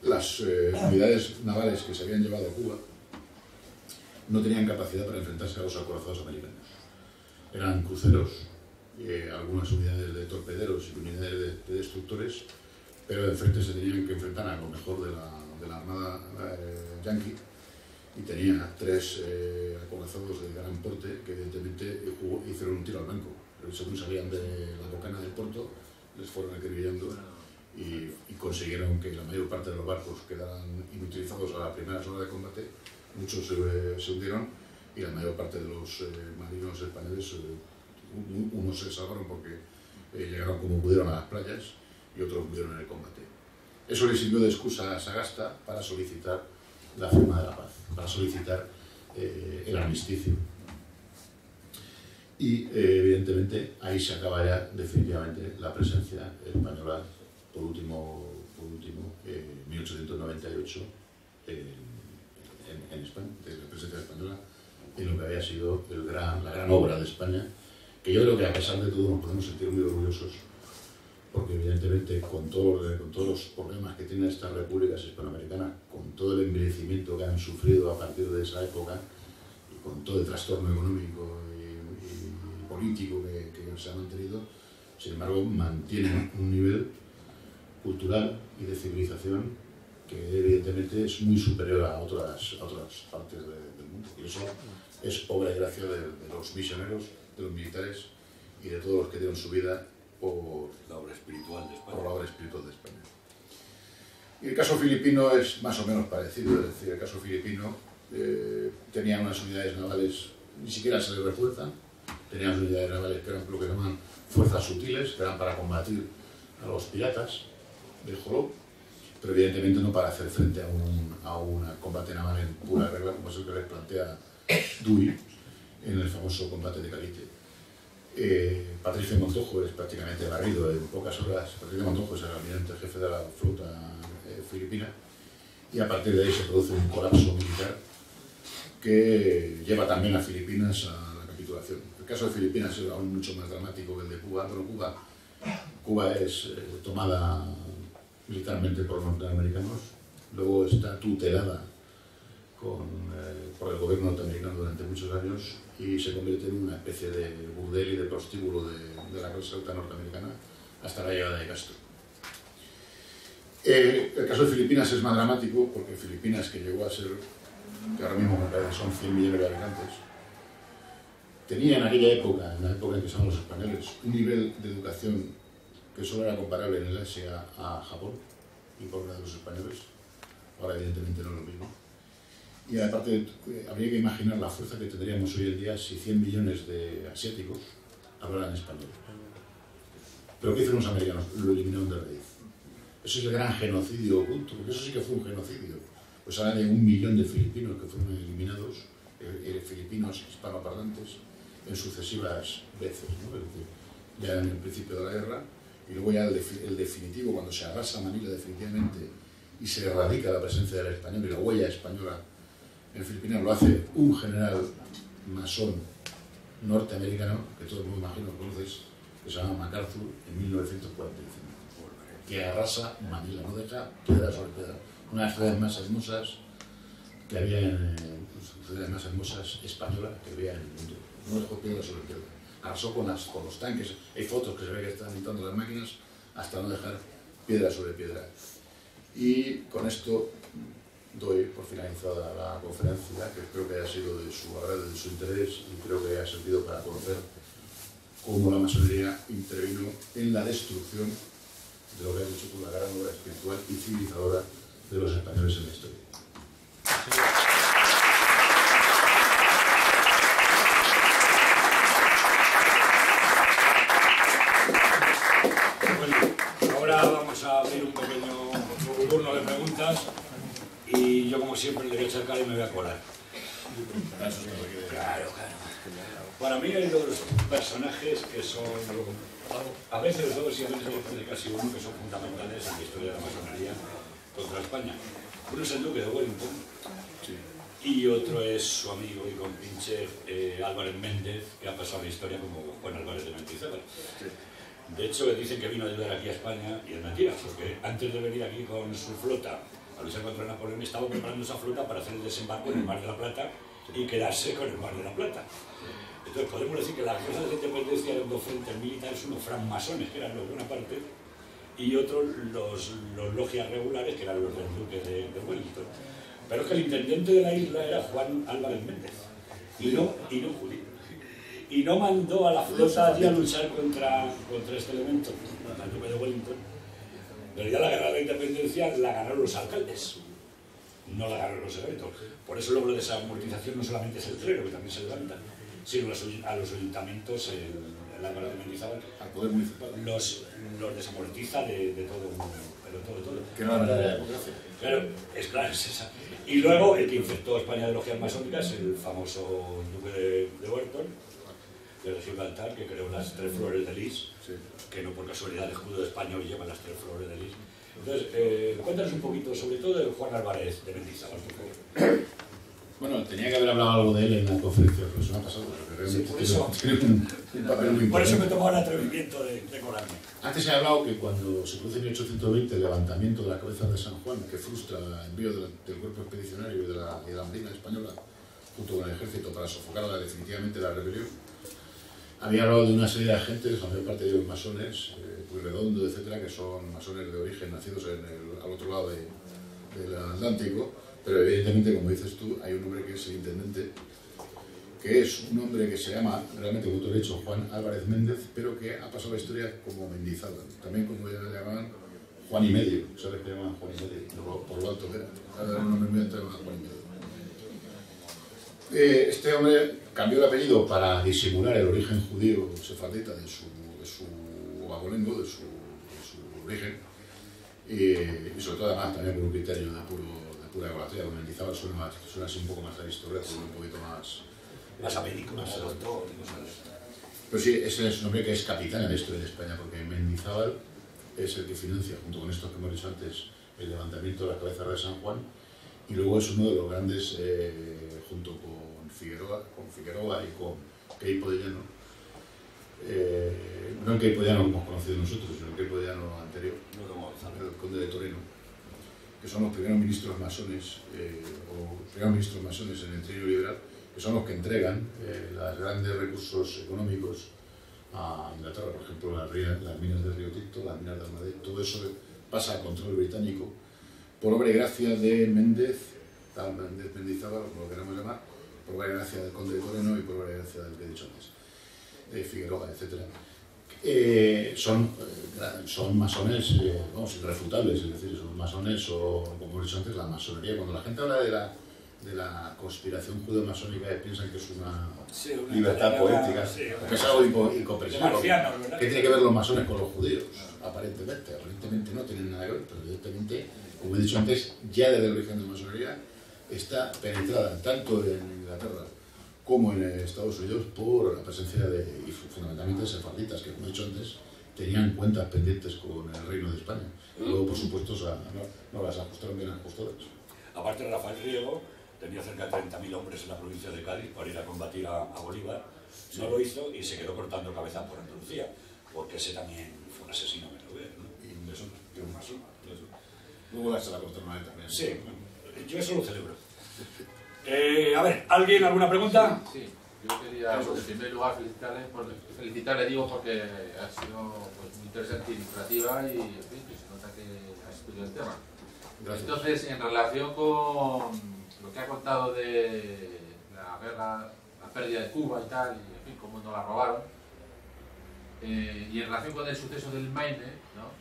las unidades navales que se habían llevado a Cuba no tenían capacidad para enfrentarse a los acorazados americanos. Eran cruceros, algunas unidades de torpederos y unidades de destructores, pero de frente se tenían que enfrentar a lo mejor de la armada yanqui, y tenía 3 acorazados de gran porte que evidentemente hicieron un tiro al blanco. Según salían de la bocana del puerto, les fueron acribillando y consiguieron que la mayor parte de los barcos quedaran inutilizados a las primeras horas de combate. Muchos se hundieron y la mayor parte de los marinos españoles, unos se salvaron porque llegaron como pudieron a las playas y otros murieron en el combate. Eso le sirvió de excusa a Sagasta para solicitar la firma de la paz, para solicitar el armisticio. Y evidentemente ahí se acaba ya definitivamente la presencia española, por último 1898 en España, de la presencia española en lo que había sido la gran obra de España, que yo creo que a pesar de todo nos podemos sentir muy orgullosos, porque evidentemente con todos los problemas que tienen estas repúblicas hispanoamericanas, con todo el envejecimiento que han sufrido a partir de esa época, y con todo el trastorno económico y político que se ha mantenido, sin embargo mantienen un nivel cultural y de civilización que evidentemente es muy superior a otras partes del mundo. Y eso es obra y gracia de los misioneros, de los militares y de todos los que dieron su vida por la obra espiritual de España. Y el caso filipino es más o menos parecido, es decir, el caso filipino tenía unas unidades navales, ni siquiera se les refuerzan, tenían unas unidades navales que eran lo que llaman fuerzas sutiles, que eran para combatir a los piratas del Joló, pero evidentemente no para hacer frente a un combate naval en pura regla, como es el que les plantea Dewey en el famoso combate de Calite. Patricio Montojo es prácticamente barrido en pocas horas. Patricio Montojo es el almirante jefe de la flota filipina, y a partir de ahí se produce un colapso militar que lleva también a Filipinas a la capitulación. El caso de Filipinas es aún mucho más dramático que el de Cuba, pero Cuba es tomada militarmente por los norteamericanos, luego está tutelada por el gobierno norteamericano durante muchos años y se convierte en una especie de burdel y de prostíbulo de la clase alta norteamericana hasta la llegada de Castro. El caso de Filipinas es más dramático porque Filipinas, que llegó a ser, que ahora mismo me parece son 100 millones de habitantes, tenía en aquella época, en la época en que estaban los españoles, un nivel de educación que solo era comparable en el Asia a Japón y por la de los españoles. Ahora evidentemente no es lo mismo. Y aparte habría que imaginar la fuerza que tendríamos hoy en día si 100 millones de asiáticos hablaran español. Pero ¿qué hicieron los americanos? Lo eliminaron de raíz. Eso es el gran genocidio oculto, porque eso sí que fue un genocidio. Pues hablan de 1 millón de filipinos que fueron eliminados, filipinos hispanoparlantes, en sucesivas veces, ¿no? Es decir, ya en el principio de la guerra, y luego ya el definitivo, cuando se arrasa Manila definitivamente y se erradica la presencia del español y la huella española en Filipinas, lo hace un general masón norteamericano, que todo el mundo imagino conoces, que se llama MacArthur, en 1945, que arrasa Manila, no deja piedra sobre piedra. Una de las ciudades más hermosas que había ciudades más hermosas españolas que había en el mundo. No dejó piedra sobre piedra. Arrasó con los tanques, hay fotos que se ve que están entrando las máquinas hasta no dejar piedra sobre piedra. Y con esto doy por finalizada la conferencia, que espero que haya sido de su agrado y de su interés, y creo que haya servido para conocer cómo la masonería intervino en la destrucción de lo que ha hecho con la gran obra espiritual y civilizadora de los españoles en la historia. Vamos a abrir un pequeño turno de preguntas y yo, como siempre, le voy a echar ahí me voy a colar. Claro. Para mí hay dos personajes que son, a veces dos y a veces casi uno, que son fundamentales en la historia de la masonería contra España. Uno es el duque de Wellington y otro es su amigo y compinche Álvarez Méndez, que ha pasado la historia como Juan Álvarez de Mendizábal. De hecho, dicen que vino a ayudar aquí a España y es mentira, porque antes de venir aquí con su flota a luchar contra Napoleón, estaba preparando esa flota para hacer el desembarco en el Mar de la Plata y quedarse con el Mar de la Plata. Entonces podemos decir que las guerras de independencia eran dos frentes militares, unos francmasones, que eran los de una parte, y otros los logias regulares, que eran los del duque de Wellington. Pero es que el intendente de la isla era Juan Álvarez Méndez, y no judío. Y no mandó a la flota allí a luchar contra este elemento, contra el duque de Wellington. Pero ya la guerra de la independencia la ganaron los alcaldes, no la ganaron los elementos. Por eso luego de esa amortización no solamente es el clero, que también se levanta, sino a los ayuntamientos, el Álvaro de Mendizábal, al poder municipal, los desamortiza de todo un... Pero todo. Que no era la democracia. Claro, es esa. Y luego el que infectó a España de logias masónicas, el famoso duque de Wellington, de Gibraltar, que creó las tres flores de lis, que no por casualidad el escudo español lleva las tres flores de lis. Entonces, cuéntanos un poquito, sobre todo de Juan Álvarez de Mendizábal, por favor. Bueno, tenía que haber hablado algo de él en la conferencia, pero eso no ha pasado, porque realmente tiene un papel muy importante. Por eso me he tomado el atrevimiento de colarme. Antes he hablado que cuando se produce en 1820 el levantamiento de la cabeza de San Juan, que frustra el envío del cuerpo expedicionario y de la Marina española, junto con el ejército, para sofocar definitivamente la rebelión, había hablado de una serie de agentes, la mayor parte de ellos masones, Pueyrredón, etcétera, que son masones de origen, nacidos al otro lado del Atlántico, pero evidentemente, como dices tú, hay un hombre que es el intendente, que es un hombre que se llama, realmente con todo derecho, Juan Álvarez Méndez, pero que ha pasado la historia como Mendizábal, también como ya le llamaban Juan y Medio, ¿sabes que llaman Juan y Medio? Por lo alto que era, era un nombre muy alto, Juan y Medio. Este hombre cambió el apellido para disimular el origen judío sefardita de su abolengo, de su origen, y sobre todo además también por un criterio de pura egolatría, donde Mendizábal suena así un poco más aristócrata, un poquito más américo, más doctor. Pero sí, ese es un hombre que es capitán en la historia de España, porque Mendizábal es el que financia, junto con estos que hemos dicho antes, el levantamiento de la cabeza de San Juan, y luego es uno de los grandes, junto con Figueroa y con Queipo de Llano, no el Queipo de Llano que hemos conocido nosotros, sino el Queipo de Llano anterior, el conde de Toreno, que son los primeros ministros masones, en el trienio liberal, que son los que entregan los grandes recursos económicos a Inglaterra, por ejemplo, las minas de Río Tinto, las minas de Almadén, todo eso pasa a control británico, por obra y gracia de Mendizábal, como lo queramos llamar, por obra y gracia del conde de Toreno y por obra y gracia del que he dicho antes, de Figueroa, etc. Son masones, irrefutables, es decir, son masones o, como he dicho antes, la masonería. Cuando la gente habla de la conspiración judeo-masónica, piensan que es una libertad poética, que es algo incomprensible. ¿Qué tiene que ver los masones con los judíos? Aparentemente no tienen nada que ver, pero evidentemente, como he dicho antes, ya desde el origen de la masonería está penetrada tanto en Inglaterra como en Estados Unidos por la presencia y fundamentalmente de sefarditas, que como he dicho antes, tenían cuentas pendientes con el Reino de España. Y luego, por supuesto, no las ajustaron bien ajustadas. Aparte, Rafael Riego tenía cerca de 30.000 hombres en la provincia de Cádiz para ir a combatir a Bolívar. No lo hizo y se quedó cortando cabezas por Andalucía, porque ese también fue un asesino menor, ¿no? Y eso es un masón. Luego se la cortaron a él también. Sí, yo eso lo celebro. A ver, ¿alguien alguna pregunta? Sí, yo quería en primer lugar felicitarle digo porque ha sido pues, muy interesante y ilustrativa y en fin, que se nota que ha estudiado el tema. Gracias. Entonces, en relación con lo que ha contado de la guerra, la pérdida de Cuba y tal, y en fin, cómo nos la robaron, y en relación con el suceso del Maine, ¿no?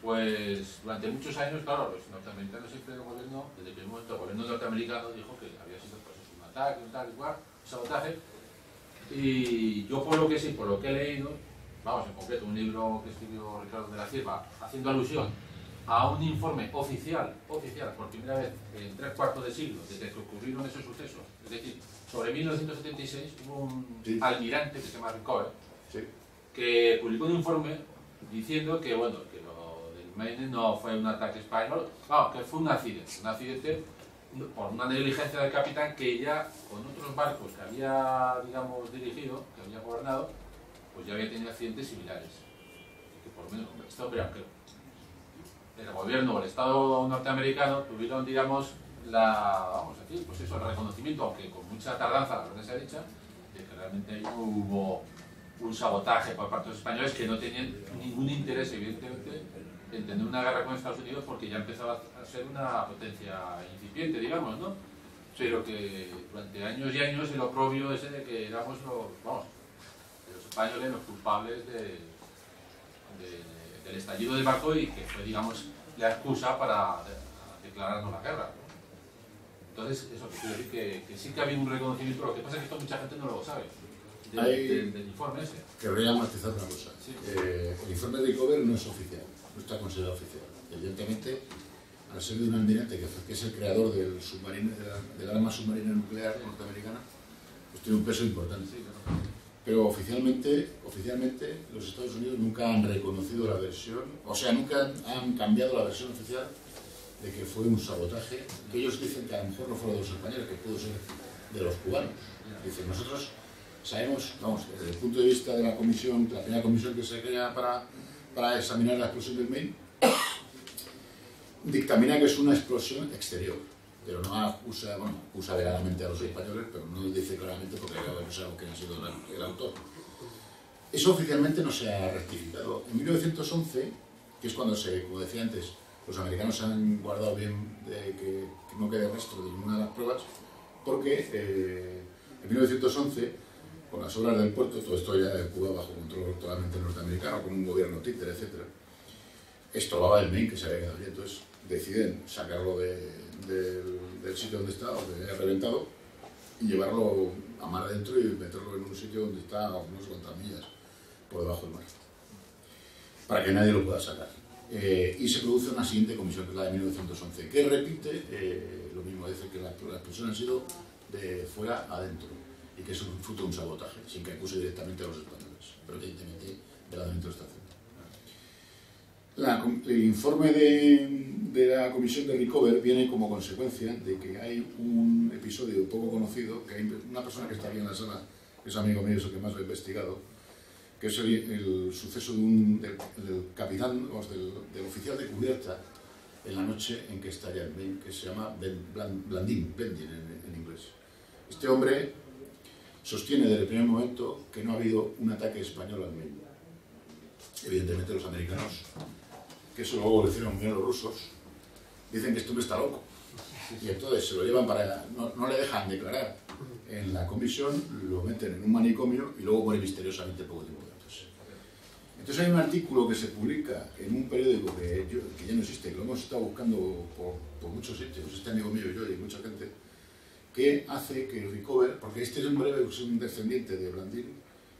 Pues durante muchos años, claro, los norteamericanos siempre el gobierno, desde el primer momento el gobierno norteamericano dijo que había sido pues, un ataque, un tal y cual, un sabotaje, y yo por lo que sí, por lo que he leído, vamos, en concreto un libro que escribió Ricardo de la Cierva, haciendo alusión a un informe oficial, por primera vez en 3/4 de siglo, desde que ocurrieron esos sucesos. Es decir, sobre 1976 hubo un almirante que se llama Rickover, que publicó un informe diciendo que, bueno, que lo del Maine no fue un ataque español, no, que fue un accidente por una negligencia del capitán, que ya con otros barcos que había, digamos, dirigido, que había gobernado, pues ya había tenido accidentes similares. Que por lo menos este hombre, aunque el gobierno o el Estado norteamericano tuvieron, digamos, vamos a decir, pues eso, el reconocimiento, aunque con mucha tardanza, la verdad sea dicha, de que realmente ahí hubo un sabotaje por parte de los españoles, que no tenían ningún interés, evidentemente, en tener una guerra con Estados Unidos, porque ya empezaba a ser una potencia incipiente, digamos, ¿no? Pero que durante años y años el oprobio ese de que éramos los españoles los culpables del estallido del barco, y que fue, digamos, la excusa para declararnos la guerra, ¿no? Entonces, eso quiere decir que sí que ha habido un reconocimiento. Lo que pasa es que esto mucha gente no lo sabe del informe ese. Querría matizar una cosa. Sí. El informe de Rickover no es oficial, no está considerado oficial. Evidentemente, al ser de un almirante que es el creador del submarino, del arma submarina nuclear norteamericana, pues tiene un peso importante. Sí, claro. Pero oficialmente los Estados Unidos nunca han reconocido la versión, o sea, nunca han cambiado la versión oficial de que fue un sabotaje, que ellos dicen que a lo mejor no fue de los españoles, que pudo ser de los cubanos. Dicen, nosotros sabemos, vamos, desde el punto de vista de la comisión, la primera comisión que se crea para examinar la explosión del Maine, dictamina que es una explosión exterior, pero no acusa, bueno, acusa veladamente a los españoles, pero no dice claramente, porque no sabemos quién ha sido el autor. Eso oficialmente no se ha rectificado. En 1911, que es cuando como decía antes, los americanos se han guardado bien de que no quede rastro de ninguna de las pruebas, porque en 1911, con las obras del puerto, todo esto ya de Cuba bajo control totalmente norteamericano, con un gobierno títere, etc., estorbaba el Maine, que se había quedado allí. Entonces deciden sacarlo del sitio donde está, donde había reventado, y llevarlo a mar adentro y meterlo en un sitio donde está a unos cuantas millas por debajo del mar, para que nadie lo pueda sacar. Y se produce una siguiente comisión, que es la de 1911, que repite lo mismo, es decir, que la explosión ha sido de fuera a adentro, y que es un fruto de un sabotaje, sin que acuse directamente a los españoles, pero evidentemente de la dentro está haciendo. El informe de la comisión de Rickover viene como consecuencia de que hay un episodio poco conocido, que hay una persona que está aquí en la sala, que es amigo mío, es el que más lo ha investigado, que es el suceso del capitán, del oficial de cubierta, en la noche en que estalla el Maine, que se llama Blandin en inglés. Este hombre sostiene desde el primer momento que no ha habido un ataque español al Maine. Evidentemente los americanos, que eso luego lo hicieron bien los rusos, dicen que este hombre está loco. Y entonces se lo llevan no le dejan declarar en la comisión, lo meten en un manicomio y luego muere misteriosamente poco tiempo después. Entonces hay un artículo que se publica en un periódico que ya no existe, que lo hemos estado buscando por muchos sitios, este amigo mío y yo y mucha gente, que hace que Rickover, porque este hombre es un descendiente de Blandin,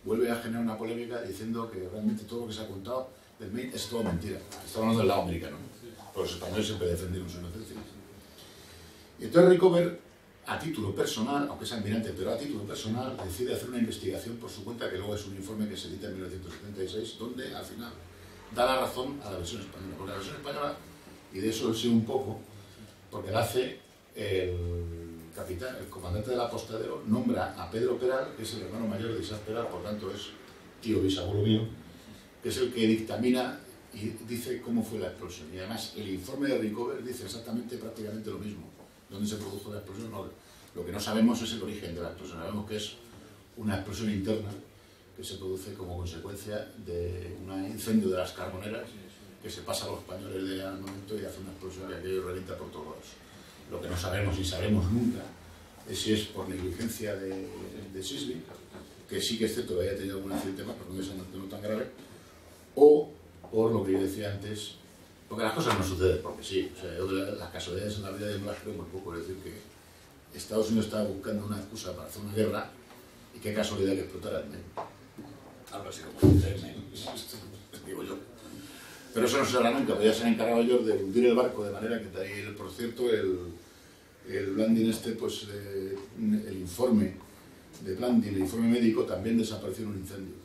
vuelve a generar una polémica diciendo que realmente todo lo que se ha contado del Maine es todo mentira. Está hablando del lado americano, pero los españoles siempre defendieron su inocencia. Y entonces Rickover, a título personal, aunque es almirante, pero a título personal, decide hacer una investigación por su cuenta, que luego es un informe que se edita en 1976, donde al final da la razón a la versión española. Porque la versión española, y de eso sé un poco, porque la hace el comandante del apostadero, nombra a Pedro Peral, que es el hermano mayor de Isaac Peral, por tanto es tío bisabuelo mío, que es el que dictamina y dice cómo fue la explosión. Y además el informe de Rickover dice exactamente, prácticamente lo mismo. ¿Dónde se produjo la explosión? No, lo que no sabemos es el origen de la explosión. Sabemos que es una explosión interna que se produce como consecuencia de un incendio de las carboneras que se pasa a los españoles de armamento y hace una explosión y aquello revienta por todos lados. Lo que no sabemos ni sabremos nunca es si es por negligencia de Sisling, que sí que es cierto que haya tenido algún accidente más, pero no tan grave, o por lo que yo decía antes, porque las cosas no suceden porque sí. O sea, las casualidades en la vida yo me las creo muy poco. Es decir, que Estados Unidos estaba buscando una excusa para hacer una guerra y qué casualidad que explotara el Maine. Algo así como el Maine, digo yo. Pero eso no se hará nunca, ya se han encargado ellos de hundir el barco, de manera que de ahí, por cierto, el Blandin este, pues el informe de Blandin, el informe médico, también desapareció en un incendio.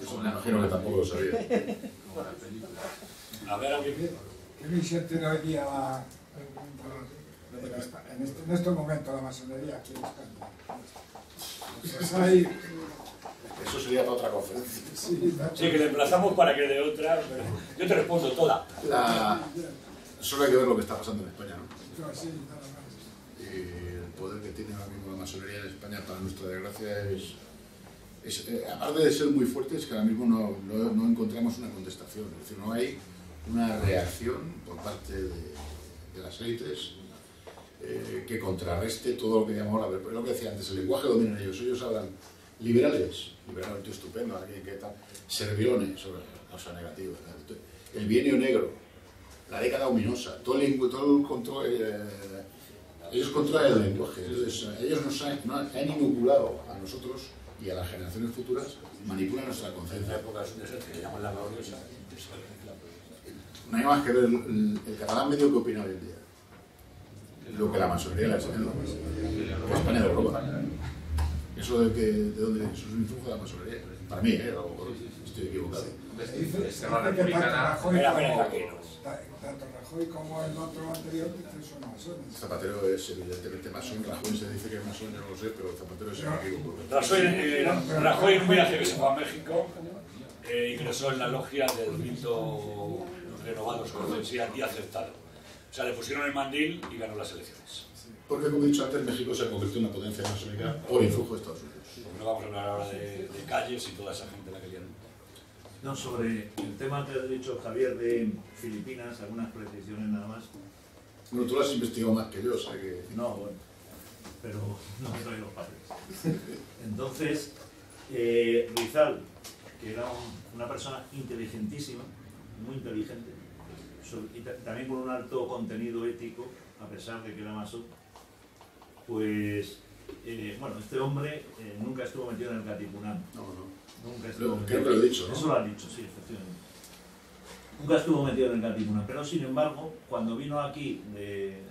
Eso me imagino que tampoco lo sabía. A ver, ¿alguien? ¿Qué visión tiene hoy día en este momento la masonería aquí en España? Pues hay... Eso sería para otra conferencia. Sí, que le emplazamos para que de otra... Pero yo te respondo toda. Solo hay que ver lo que está pasando en España, ¿no? Sí, nada más. El poder que tiene ahora mismo la masonería en España, para nuestra desgracia, aparte de ser muy fuerte, es que ahora mismo no encontramos una contestación. Es decir, no hay una reacción por parte de las élites que contrarreste todo lo que llamamos ahora. Pero es lo que decía antes, el lenguaje dominan ellos. Ellos hablan liberales, liberalmente estupendo, alguien que tal, serviones, sobre cosas negativas, el bienio negro, la década ominosa, todo el control, ellos controlan el lenguaje. Entonces, ellos nos han inoculado a nosotros y a las generaciones futuras, manipulan nuestra conciencia. No hay más que ver el catalán medio que opina hoy en día, lo que la masonería le ha enseñado, que España de Europa. Eso de dónde eso es un influjo de la masonería. Para mí, a lo mejor estoy equivocado. Tanto Rajoy como el otro anterior son masones. Zapatero es evidentemente masón, Rajoy se dice que es masón, yo no lo sé, pero Zapatero es equivocado. Rajoy en un viaje que se fue a México ingresó en la logia del rito renovados con censía y aceptado. O sea, le pusieron el mandil y ganó las elecciones. Porque, como he dicho antes, México se convirtió en una potencia masónica por influjo de Estados Unidos. Porque no vamos a hablar ahora de calles y toda esa gente la que lian. No, sobre el tema que has dicho, Javier, de Filipinas, algunas precisiones nada más. Bueno, tú lo has investigado más que yo, o sea que... No, bueno, pero no me trae los papeles. Entonces, Rizal, que era una persona inteligentísima, muy inteligente, y también con un alto contenido ético, a pesar de que era masón, pues, bueno, este hombre nunca estuvo metido en el Katipunan. No. Nunca estuvo Creo que lo he dicho, ¿no? Eso lo ha dicho, sí, efectivamente. Nunca estuvo metido en el Katipunan, pero sin embargo, cuando vino aquí de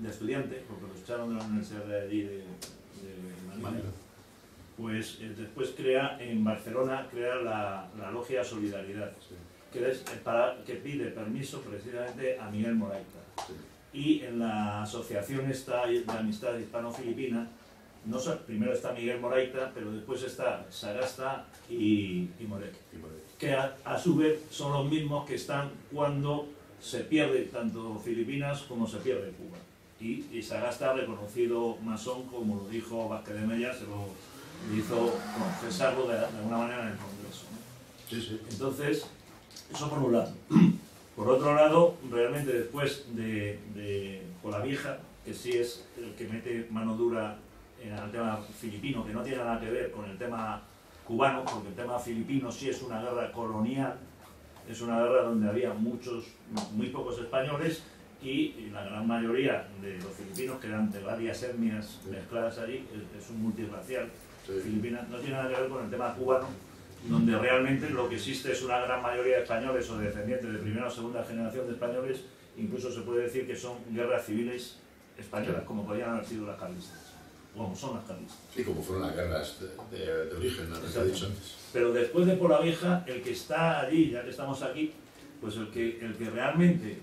estudiante, porque lo echaron de la universidad de allí, de Manila, pues después en Barcelona crea la Logia Solidaridad, que pide permiso precisamente a Miguel Morayta. Y en la asociación esta de amistad hispano-filipina, primero está Miguel Morayta, pero después está Sagasta y Morek, que a su vez son los mismos que están cuando se pierde tanto Filipinas como se pierde Cuba. Y Sagasta, reconocido masón, como lo dijo Vázquez de Mella, se lo hizo confesarlo de alguna manera en el Congreso, ¿no? Sí. Entonces, eso por un lado. Por otro lado, realmente después de Polavieja, que sí es el que mete mano dura en el tema filipino, que no tiene nada que ver con el tema cubano, porque el tema filipino sí es una guerra colonial, es una guerra donde había muy pocos españoles y la gran mayoría de los filipinos, que eran de varias etnias mezcladas allí, es un multirracial. Filipinas no tiene nada que ver con el tema cubano, donde realmente lo que existe es una gran mayoría de españoles o de descendientes de primera o segunda generación de españoles, incluso se puede decir que son guerras civiles españolas, como podrían haber sido las carlistas, como son las carlistas. Sí, como fueron las guerras de origen, lo que he dicho antes. Pero después de Polavieja, el que está allí, ya que estamos aquí, pues el que realmente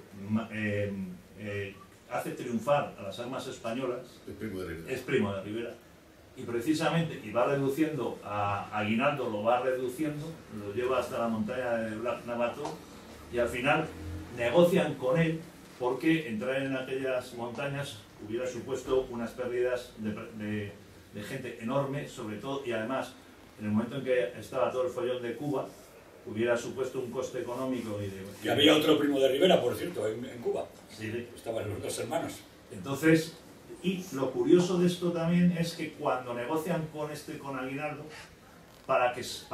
hace triunfar a las armas españolas es Primo de Rivera. Y precisamente, y va reduciendo a Aguinaldo, lo va reduciendo, lo lleva hasta la montaña de Black Navato, y al final negocian con él porque entrar en aquellas montañas hubiera supuesto unas pérdidas de gente enorme, sobre todo, y además, en el momento en que estaba todo el follón de Cuba, hubiera supuesto un coste económico y había otro Primo de Rivera, por cierto, en Cuba. Sí. Estaban los dos hermanos. Entonces, y lo curioso de esto también es que cuando negocian con Aguinaldo, para que se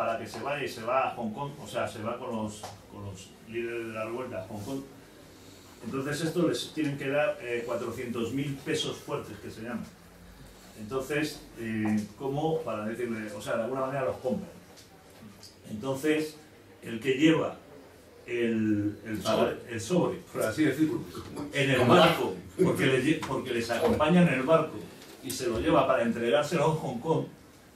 vaya y se va a Hong Kong, o sea, se va con los líderes de la revuelta a Hong Kong, entonces esto les tienen que dar 400.000 pesos fuertes, que se llaman. Entonces, como para decirle, o sea, de alguna manera los compran. Entonces, el que lleva el sobre, por así decirlo, en el barco, porque les acompaña en el barco y se lo lleva para entregárselo a Hong Kong,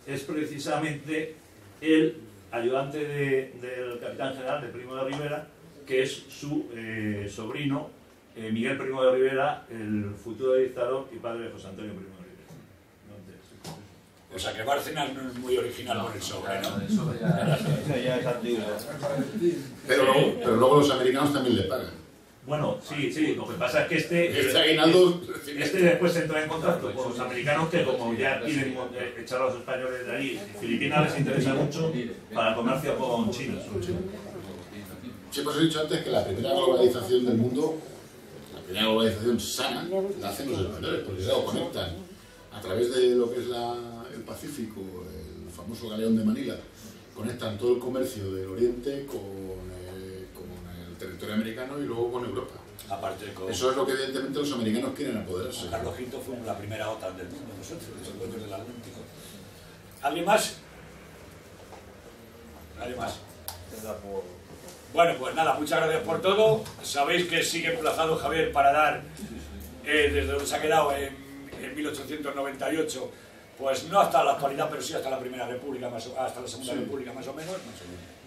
es precisamente el ayudante del capitán general, de Primo de Rivera, que es su sobrino, Miguel Primo de Rivera, el futuro dictador y padre de José Antonio Primo de Rivera. O sea que Bárcenas no es muy original con el sobre, ¿no? Eso ya es antiguo. Pero luego los americanos también le pagan. Bueno, sí, lo que pasa es que Este aguinaldo... este después entra en contacto con los americanos que, como ya quieren echar a los españoles de allí, Filipinas les interesa mucho para el comercio con China. Sí, pues he dicho antes que la primera globalización del mundo, la primera globalización sana, la hacen los españoles, porque claro, conectan a través de lo que es el Pacífico, el famoso galeón de Manila, conectan todo el comercio del Oriente con el territorio americano y luego con Europa. Aparte Eso es lo que evidentemente los americanos quieren apoderarse. Carlos V fue la primera OTAN del mundo, nosotros, los dueños del Atlántico. ¿Alguien más? ¿Alguien más? Bueno, pues nada, muchas gracias por todo. Sabéis que sigue emplazado Javier para dar, desde donde se ha quedado en 1898, pues no hasta la actualidad, pero sí hasta la Primera República, hasta la Segunda República más o menos.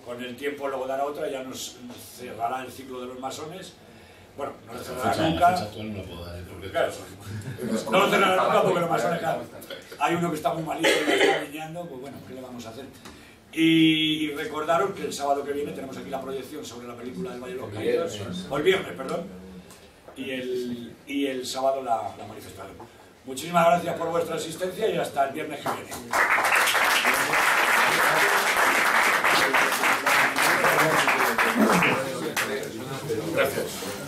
Con el tiempo luego dará otra, ya nos cerrará el ciclo de los masones. Bueno, no lo cerrará nunca. Claro, no lo cerrará nunca porque los masones, claro, hay uno que está muy malito y lo está niñando, pues bueno, ¿qué le vamos a hacer? Y recordaros que el sábado que viene tenemos aquí la proyección sobre la película del Valle de los Caídos, o el viernes, perdón, y el sábado la manifestación. Muchísimas gracias por vuestra asistencia y hasta el viernes que viene. Gracias.